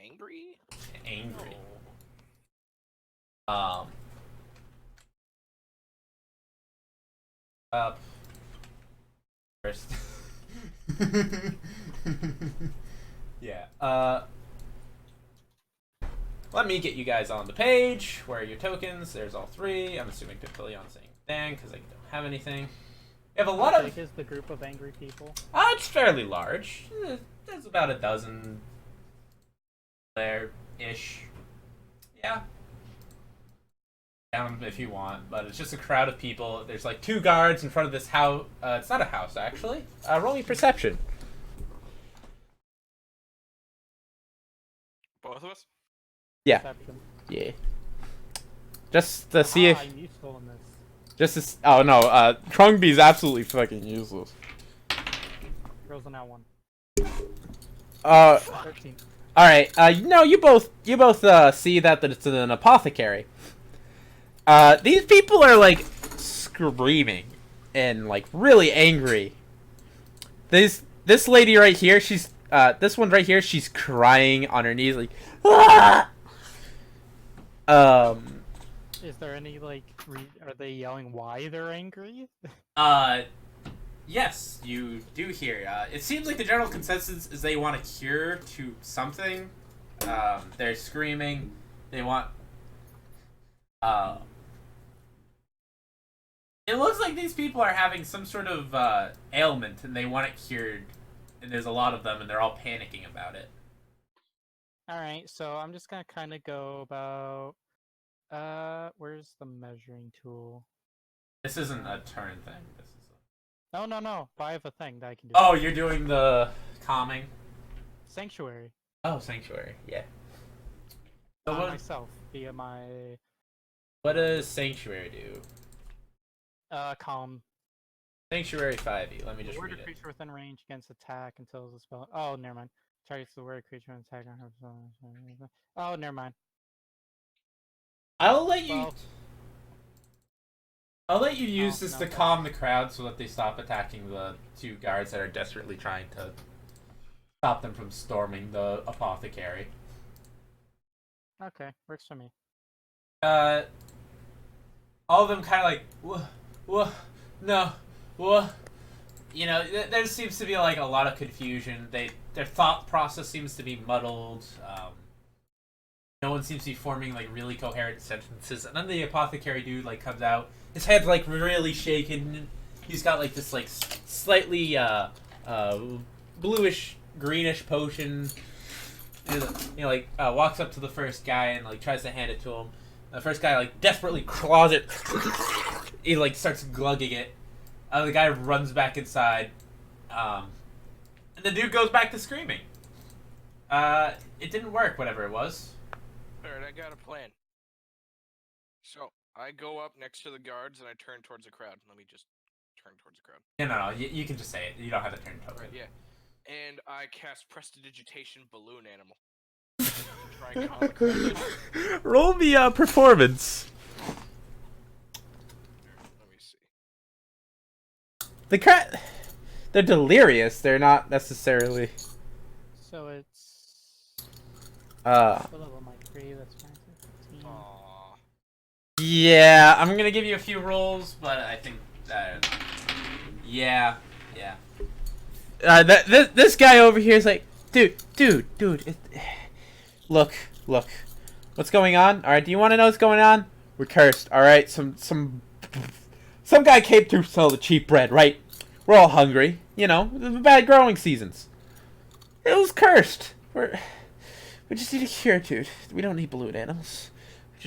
Angry? angry. No. Up first. Yeah. Let me get you guys on the page. Where are your tokens? There's all 3. I'm assuming Papillion's saying dang because I don't have anything. We have a lot How of. big is the group of angry people? It's fairly large. There's about a dozen there-ish. Yeah. Down if you want, but it's just a crowd of people. There's 2 guards in front of this house. It's not a house, actually. Roll me perception. Both of us? Yeah. Perception. Yeah. Just to see if... I'm useful in this. Oh no, Krongby's absolutely fucking useless. Rolls on that one. 13. Alright, you both see that it's an apothecary. These people are, like, screaming and, like, really angry. This lady right here, she's, this one right here, she's crying on her knees, like, ah! Is there any, like, are they yelling why they're angry? Yes, you do hear. It seems like the general consensus is they want a cure to something. They're screaming. They want... It looks like these people are having some sort of ailment, and they want it cured. And there's a lot of them, and they're all panicking about it. Alright, so I'm just gonna kind of go about... where's the measuring tool? This isn't a turn thing. This is No, but I have a thing that I can do. Oh, you're doing the calming? Sanctuary. Oh, Sanctuary, yeah. So On what, myself, via my... what does Sanctuary do? Calm. Sanctuary 5e, let me just Word read a it. creature within range against attack until the spell... Oh, never mind. Targets the word creature and attack on her... Oh, never mind. I'll let you... Well, I'll let you use Oh, this no, to no. calm the crowd so that they stop attacking the two guards that are desperately trying to stop them from storming the apothecary. okay, works for me. All of them kind of like, no, you know, there seems to be like a lot of confusion. Their thought process seems to be muddled. No one seems to be forming like really coherent sentences. And then the apothecary dude like comes out. His head's like really shaken. He's got like this like slightly bluish greenish potion. And, you know, like walks up to the first guy and like tries to hand it to him. The first guy like desperately claws it. He like starts glugging it. The guy runs back inside. And the dude goes back to screaming. It didn't work, whatever it was. Alright, I got a plan. So, I go up next to the guards and I turn towards the crowd. Let me just turn towards the crowd. No. You can just say it. You don't have to turn towards it. Yeah. And I cast Prestidigitation Balloon Animal. Try and calm the crowd. Roll me performance. Let me see. The crowd, they're delirious. They're not necessarily. So it's... Uh. What level am I? 3, that's fine. 15. Aww. Yeah, I'm gonna give you a few rolls, but I think yeah. This guy over here is like, dude. Look. What's going on? All right, do you want to know what's going on? We're cursed. All right, some guy came to sell the cheap bread, right? We're all hungry, you know, the bad growing seasons. It was cursed. We just need a cure, dude. We don't need balloon animals.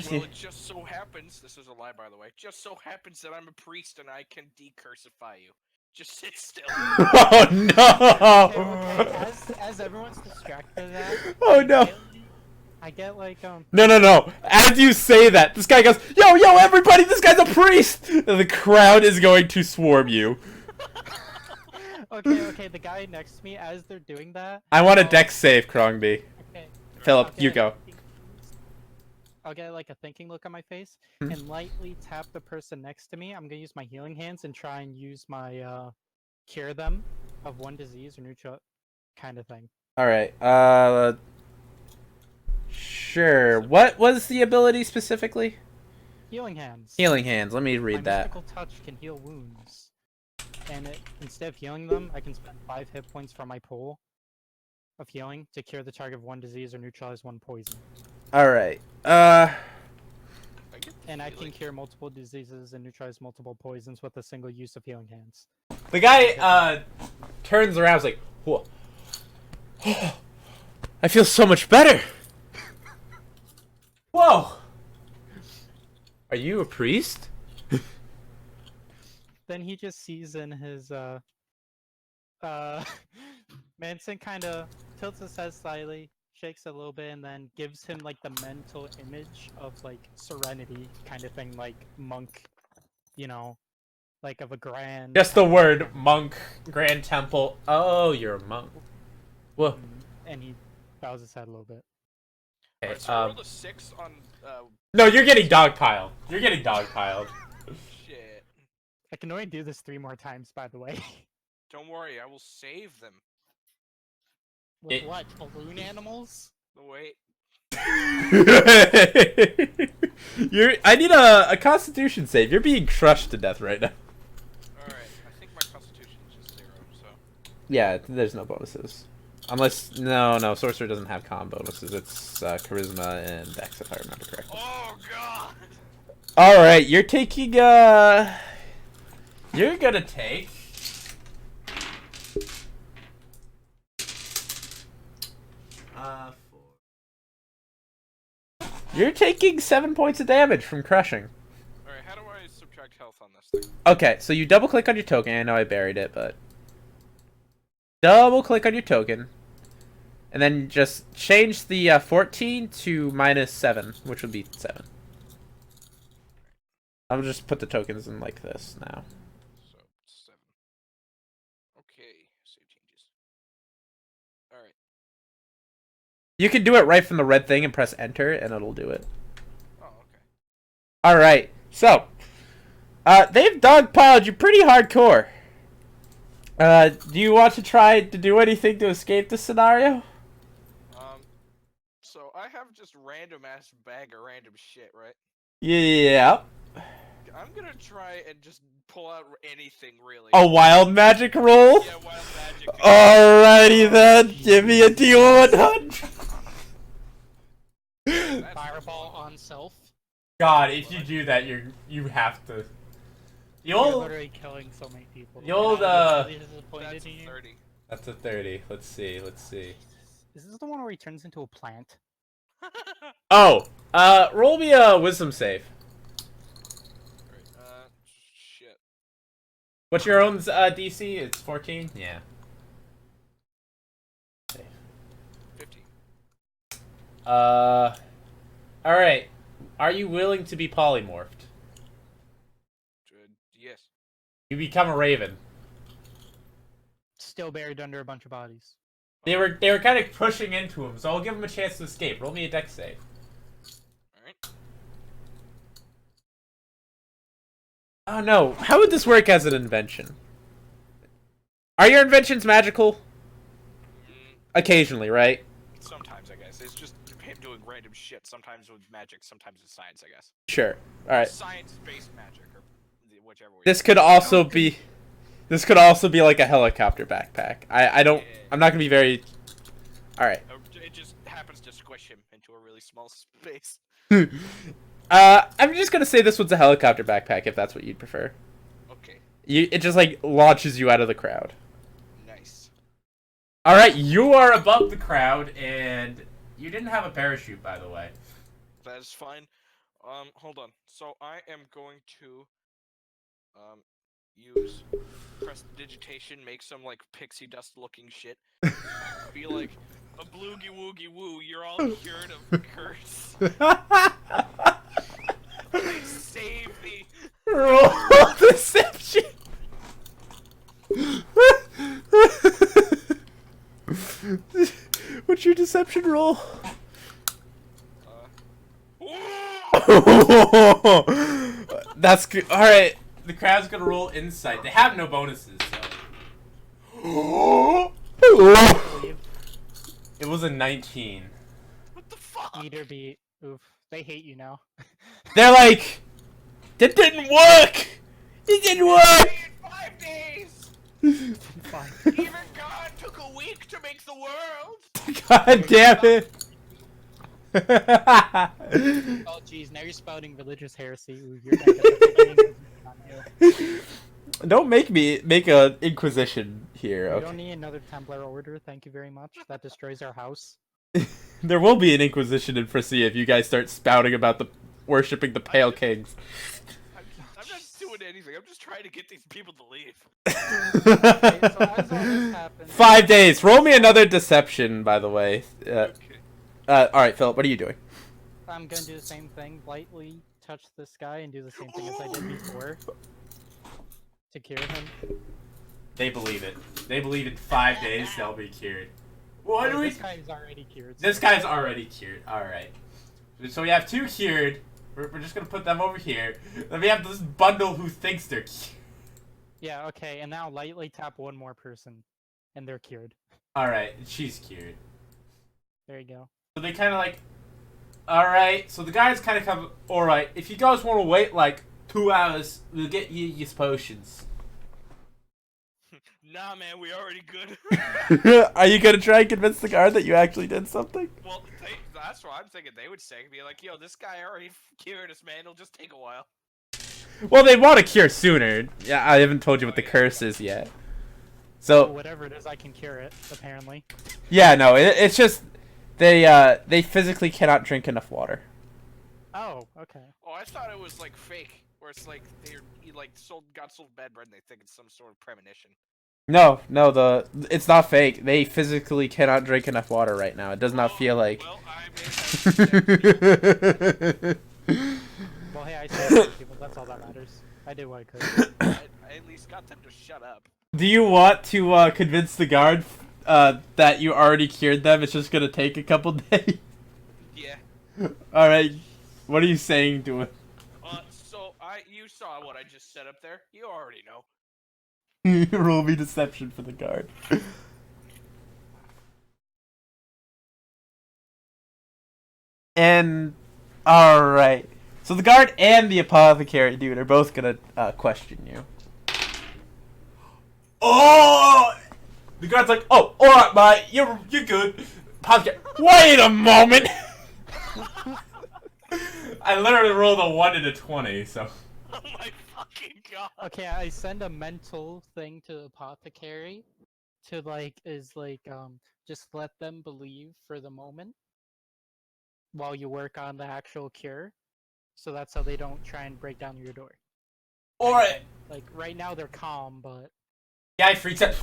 Well, it just so happens, this is a lie by the way, just so happens that I'm a priest and I can decursify you. Just sit still. Oh no! Okay, as everyone's distracted of that... Oh no! I get like, No. As you say that, this guy goes, yo, everybody, this guy's a priest! And the crowd is going to swarm you. Okay, the guy next to me, as they're doing that... I want a dex save, Krongby. Okay. Phillip, I'll get you a go. thinking- I'll get like a thinking look on my face Hmm. and lightly tap the person next to me. I'm gonna use my healing hands and try and use my cure them of one disease or neutral kind of thing. Alright, sure. What was the ability specifically? Healing hands. Healing hands, let me My read that. mystical touch can heal wounds, and instead of healing them, I can spend 5 hit points from my pool of healing to cure the target of one disease or neutralize one poison. Alright, And I can cure multiple diseases and neutralize multiple poisons with a single use of healing hands. the guy, turns around, is like, whoa. I feel so much better! Whoa! Are you a priest? Then he just sees in his Manson kind of tilts his head slightly, shakes a little bit and then gives him like the mental image of like serenity kind of thing, like monk, you know, like of a grand. Just the word monk, grand temple. Oh, you're a monk. Whoa. And he bows his head a little bit. Okay, Alright, so I rolled a 6 on. no, you're getting dogpiled. You're getting dogpiled. Shit. I can only do this 3 more times, by the way. Don't worry, I will save them. With what? Balloon animals? Wait. I need a constitution save. You're being crushed to death right now. Alright, I think my constitution is just 0, so. Yeah, there's no bonuses. Unless, no, sorcerer doesn't have con bonuses. It's charisma and dex, if I remember correctly. Oh god! Alright, you're taking, you're gonna take... You're taking 7 points of damage from crushing. Alright, how do I subtract health on this thing? Okay, so you double click on your token. I know I buried it, but double click on your token, and then just change the 14 to -7, which would be 7. I'll just put the tokens in like this now. So, 7. Okay, save changes. Alright. You can do it right from the red thing and press enter, and it'll do it. Oh, okay. All right, so they've dogpiled you pretty hardcore. Do you want to try to do anything to escape this scenario? So I have just random ass bag of random shit, right? Yeah. I'm gonna try and just pull out anything, really. A wild magic roll? Yeah, wild magic. Alrighty then, give me a D100. Fireball on self. God, if you do that, you have to. The You're old. literally killing so many people. The old, I'm really disappointed That's in you. 30. That's a 30. Let's see. Is this the one where he turns into a plant? Oh, roll me a wisdom save. Alright, shit. What's your own DC? It's 14. Yeah. 15. All right. Are you willing to be polymorphed? Yes. You become a raven. Still buried under a bunch of bodies. They were kind of pushing into him, so I'll give him a chance to escape. Roll me a dex save. Alright. Oh no, how would this work as an invention? Are your inventions magical? Occasionally, right? Sometimes, I guess. It's just him doing random shit. Sometimes with magic, sometimes with science, I guess. Sure. Alright. Science-based magic, or whichever way. This could also be... This could also be like a helicopter backpack. I'm not gonna be very... Alright. It just happens to squish him into a really small space. I'm just gonna say this one's a helicopter backpack, if that's what you'd prefer. Okay. It just, like, launches you out of the crowd. Nice. Alright, you are above the crowd, and you didn't have a parachute, by the way. That is fine. Hold on. So I am going to, use prestidigitation, make some, like, pixie dust looking shit. Be like, a bloogie woogie woo, you're all cured of curse. Please save me. Roll deception! What's your deception roll? That's good. Alright, the crowd's gonna roll insight. They have no bonuses, so. It was a 19. What the fuck? Meter beat. Oof. They hate you now. They're like, that didn't work! It didn't work! 5 days! Fine. Even God took a week to make the world! God damn it! Oh jeez, now you're spouting religious heresy. Ooh, you're gonna get the on you. Don't make me make a inquisition here. We Okay. don't need another Templar order, thank you very much. That destroys our house. There will be an inquisition in Frecia if you guys start spouting about the worshipping the Pale Kings. I'm not doing anything, I'm just trying to get these people to leave. Okay, so as all this happens, 5 days. Roll me another deception, by the way. Okay. Alright, Philip, what are you doing? I'm gonna do the same thing. Lightly touch this guy and do the same thing as I did before. To cure him. They believe it. They believe in 5 days they'll be cured. What do we... This guy is already cured. This so- guy's already cured. Alright. So we have 2 cured. We're just gonna put them over here. Then we have this bundle who thinks they're cured. Yeah, okay, and now lightly tap one more person. And they're cured. Alright, she's cured. There you go. So they kind of like... Alright, so the guys kind of come... Alright, if you guys want to wait like 2 hours, we'll get you your potions. Nah, man, we already good. Are you gonna try and convince the guard that you actually did something? Well, that's what I'm thinking they would say. Be like, yo, this guy already cured us, man. It'll just take a while. Well, they want to cure sooner. Yeah, I haven't told you what the curse is yet. So So, whatever it is, I can cure it, apparently. yeah, no, it's just... They physically cannot drink enough water. Oh, okay. Oh, I thought it was like fake, where it's like he like got sold bad bread and they think it's some sort of premonition. No, it's not fake. They physically cannot drink enough water right now. It does not feel like... Well, I made Well, hey, I saved people. That's all that matters. I did what I could. I at least got them to shut up. Do you want to convince the guard that you already cured them? It's just gonna take a couple days. Yeah. Alright, what are you saying to it? So you saw what I just set up there. You already know. Roll me deception for the guard. And alright. So the guard and the apothecary dude are both gonna question you. Oh! The guard's like, oh, alright, mate, you're good. Apothecary, wait a moment! I literally rolled a 1 and a 20, so... Oh my fucking god. Okay, I send a mental thing to the apothecary to just let them believe for the moment while you work on the actual cure. So that's how they don't try and break down your door. Alright. Like right now they're calm, but Guy freaks out.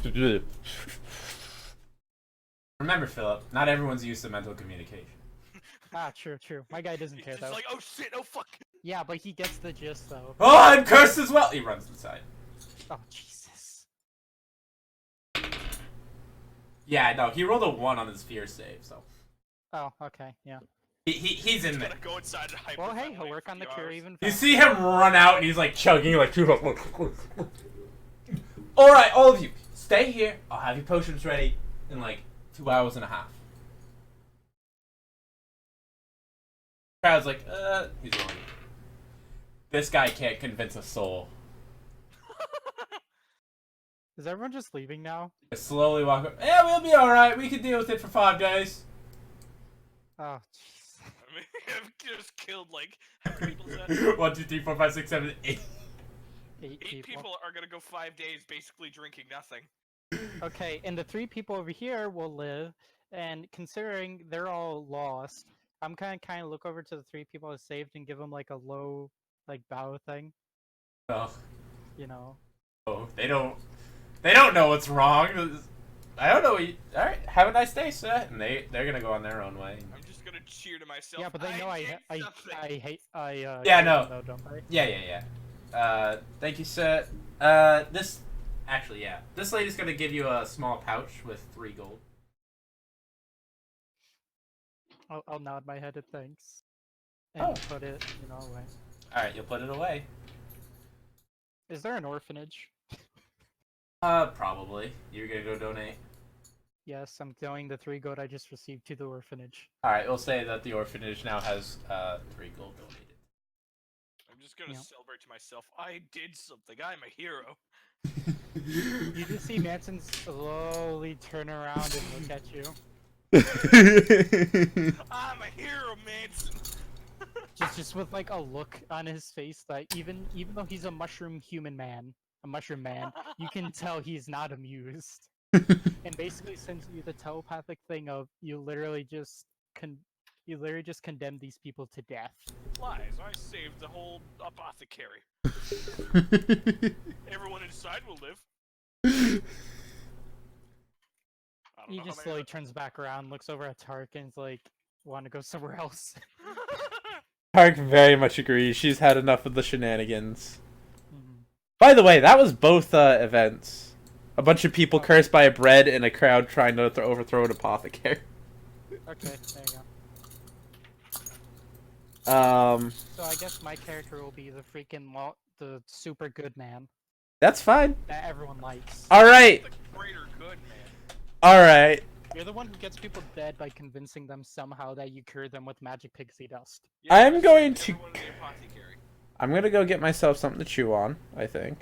Remember, Philip, not everyone's used to mental communication. true. My guy doesn't care He's though. like, oh shit, oh fuck. Yeah, but he gets the gist though. Oh, I'm cursed as well! He runs inside. Oh Jesus. Yeah, no, he rolled a 1 on his fear save, so... Oh, okay, yeah. He's in there. Gonna go inside and Well, hey, hyperventilate he'll work for on the a few cure hours. even You faster. see him run out and he's like chugging like 2 Alright, all of you, stay here. I'll have your potions ready in like 2 hours and a half. Crowd's like, he's wrong. This guy can't convince a soul. Is everyone just leaving now? I slowly walk up. Yeah, we'll be alright. We can deal with it for 5 days. Oh, jeez. I mean, I've just killed like how many people is that? 1, 2, 3, 4, 5, 6, 7, 8. 8 8 people are gonna go 5 days basically drinking nothing. Okay, and the 3 people over here will live, and considering they're all lost, I'm kind of look over to the 3 people I saved and give them like a low, like bow thing, Oh, you know. they don't know what's wrong. I don't know. Alright, have a nice day, sir. And they're gonna go on their own way. I'm just gonna cheer to myself. Yeah, but they know I did something. hate Yeah, kill no. them though, don't they? Yeah. Thank you, sir. This lady's gonna give you a small pouch with 3 gold. I'll nod my head at thanks, and put it, away. Alright, you'll put it away. Is there an orphanage? Probably. You're gonna go donate? Yes, I'm throwing the 3 gold I just received to the orphanage. Alright, we'll say that the orphanage now has 3 gold donated. I'm just gonna Yeah. celebrate to myself. I did something. I'm a hero. You just see Manson slowly turn around and look at you. I'm a hero, Manson. Just with like a look on his face that even though he's a mushroom man, you can tell he's not amused. And basically sends you the telepathic thing of you literally just condemn these people to death. Lies. I saved the whole apothecary. Everyone inside will live. I don't He know just how slowly many... turns back around, looks over at Tark, and is like, want to go somewhere else. Park very much agrees. She's had enough of the shenanigans. Mhm. By the way, that was both events. A bunch of people cursed by a bread and a crowd trying to overthrow an apothecary. Okay, there you go. Um, So I guess my character will be the freaking the super good man that's fine. that everyone likes. Alright, The greater good, man. alright. You're the one who gets people dead by convincing them somehow that you cure them with magic pixie dust. I'm going to- everyone in the apothecary. I'm gonna go get myself something to chew on, I think.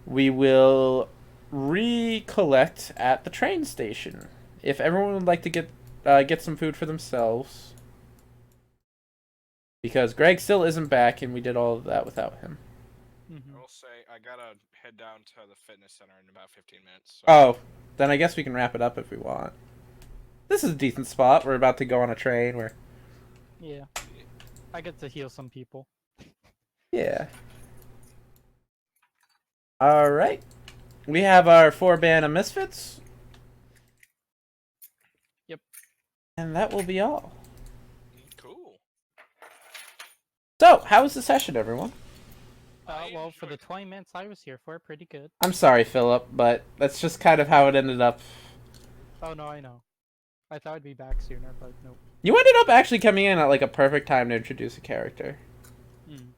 We will recollect at the train station. If everyone would like to get some food for themselves. Because Greg still isn't back and we did all of that without him. Mhm. I will say I gotta head down to the fitness center in about 15 minutes. So. Oh, then I guess we can wrap it up if we want. This is a decent spot. We're about to go on a train where... Yeah. I get to heal some people. Yeah. Alright. We have our 4 band of misfits. Yep. And that will be all. Cool. So, how was the session, everyone? Well, for the 20 minutes I was here for, pretty good. I'm sorry, Phillip, but that's just kind of how it ended up. Oh no, I know. I thought I'd be back sooner, but nope. You ended up actually coming in at like a perfect time to introduce a character. Mm.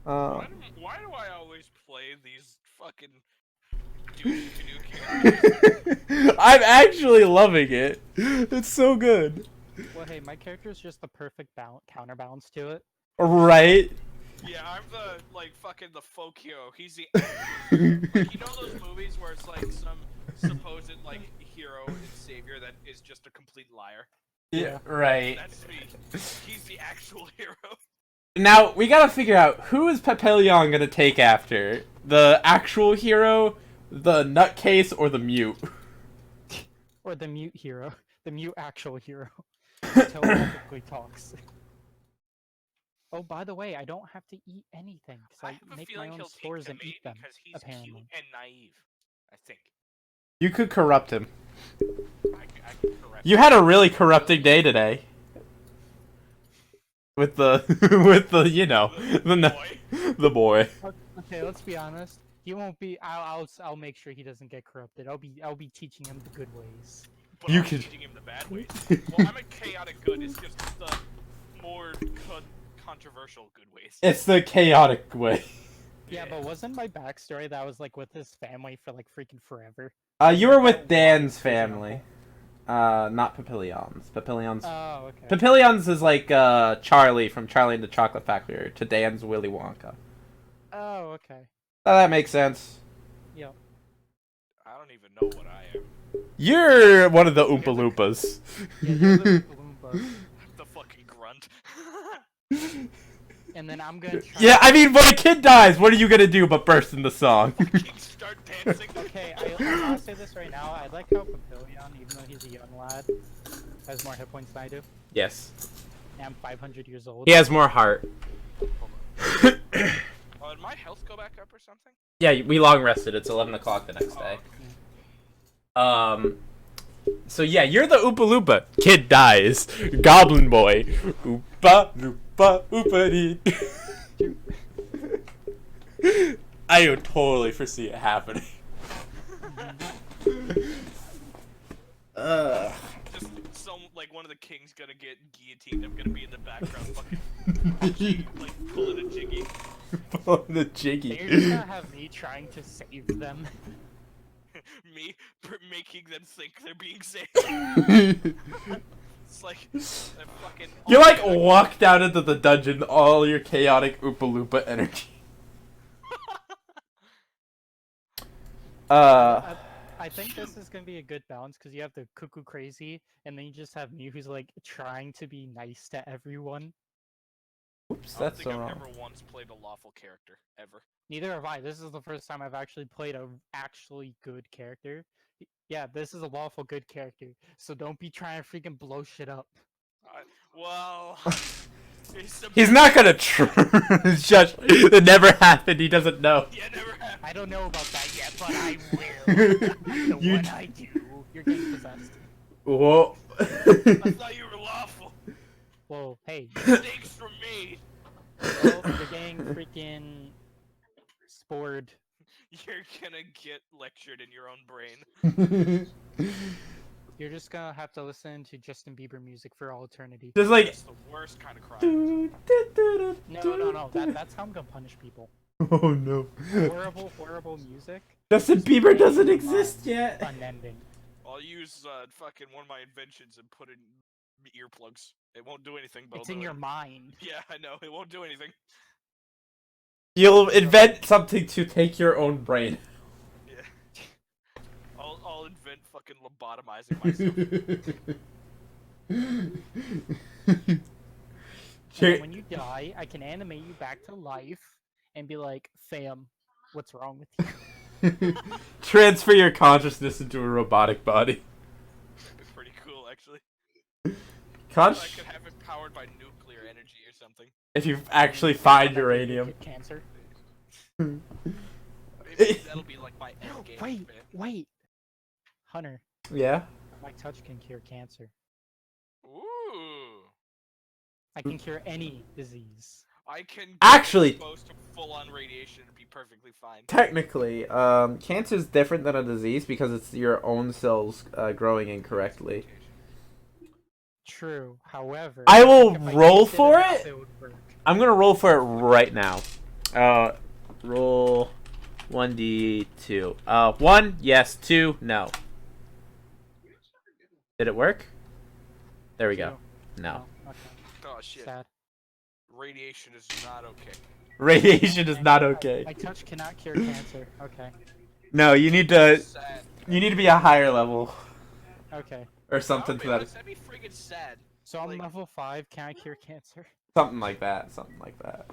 Why do I always play these fucking douche canoe characters? I'm actually loving it. It's so good. Well, hey, my character is just the perfect counterbalance to it. Right? Yeah, I'm the like fucking the folk hero. He's the like, you know those movies where it's like some supposed like hero and savior that is just a complete liar. Yeah, right. That's me. He's the actual hero. Now, we gotta figure out who is Papillion gonna take after? The actual hero, the nutcase, or the mute? Or the mute hero. The mute actual hero. Who telepathically talks. Oh, by the way, I don't have to eat anything, because I I have a make my feeling own he'll spores take and the eat mate them, because he's apparently. cute and naive. I think. You could corrupt him. I can correct. You had a really corrupting day today. With the, with the, you know, the boy. Okay, let's be honest. He won't be. I'll make sure he doesn't get corrupted. I'll be teaching him the good ways. But You I'm could- teaching him the bad ways. Well, I'm a chaotic good. It's just the more controversial good ways. It's the chaotic way. Yeah, but wasn't my backstory that I was like with his family for like freaking forever? You were with Dan's family. Not Papillion's. Papillion's. Oh, okay. Papillion's is like Charlie from Charlie and the Chocolate Factory to Dan's Willy Wonka. Oh, okay. Oh, that makes sense. Yep. I don't even know what I am. You're one of the Oompa Loompas. Yeah, you're the Oompa. The fucking grunt. And then I'm gonna try. Yeah, I mean, when a kid dies, what are you gonna do but burst in the song? Fucking start dancing. Okay, I'll say this right now. I like how Papillion, even though he's a young lad, has more hit points than I do. Yes. And I'm 500 years old. He has more heart. Did my health go back up or something? Yeah, we long rested. It's 11 o'clock the next day. So yeah, you're the Oompa Loompa. Kid dies. Goblin boy. Oompa Loompa Oompa dee. I would totally foresee it happening. Just some like one of the kings gonna get guillotined. I'm gonna be in the background, fucking like pulling a jiggy. The They're jiggy. just gonna have me trying to save them. Me making them think they're being saved. It's like a fucking. You like walk down into the dungeon, all your chaotic Oompa Loompa energy. I think this is gonna be a good balance because you have the cuckoo crazy, and then you just have me who's like trying to be nice to everyone. Oops, I don't that's think so I've wrong. ever once played a lawful character ever. Neither have I. This is the first time I've actually played a actually good character. Yeah, this is a lawful good character, so don't be trying to freaking blow shit up. Well, He's not gonna it's just it never happened. He doesn't know. Yeah, never happened. I don't know about that yet, but I will. So You when I do, you're getting possessed. Whoa. I thought you were lawful. Whoa, hey, Stinks from me. well, you're getting freaking spored. You're gonna get lectured in your own brain. You're just gonna have to listen to Justin Bieber music for all eternity. Just like. That's the worst kind of crime. No, that's how I'm gonna punish people. Oh no. Horrible, horrible music. Justin Bieber doesn't exist yet. Unending. I'll use fucking one of my inventions and put in earplugs. It won't do anything, but It's I'll in do your it. mind. Yeah, I know. It won't do anything. You'll invent something to take your own brain. Yeah. I'll invent fucking lobotomizing myself. And when you die, I can animate you back to life and be like, fam, what's wrong with you? Transfer your consciousness into a robotic body. It's pretty cool, actually. Conch- I could have it powered by nuclear energy or something. if you actually find That'd be uranium. wicked cancer. Maybe that'll be like my end game. Wait, wait. Hunter, Yeah? my touch can cure cancer. Ooh. I can cure any disease. I can get Actually- exposed to full-on radiation and be perfectly fine. Technically, cancer is different than a disease because it's your own cells growing incorrectly. True. However, I will think if roll did for enough, it. would work. I'm gonna roll for it right now. Roll 1d2. 1, yes. 2, no. Did it work? There we go. No. Okay. Oh shit. Sad. Radiation is not okay. Radiation is not okay. My touch cannot cure cancer. Okay. No, you need to Sad. be a higher level Okay. or something to that. That'd be friggin' sad. So I'm Like- level 5. Can I cure cancer? Something like that. Something like that.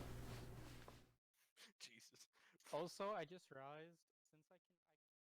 Jesus. Also, I just realized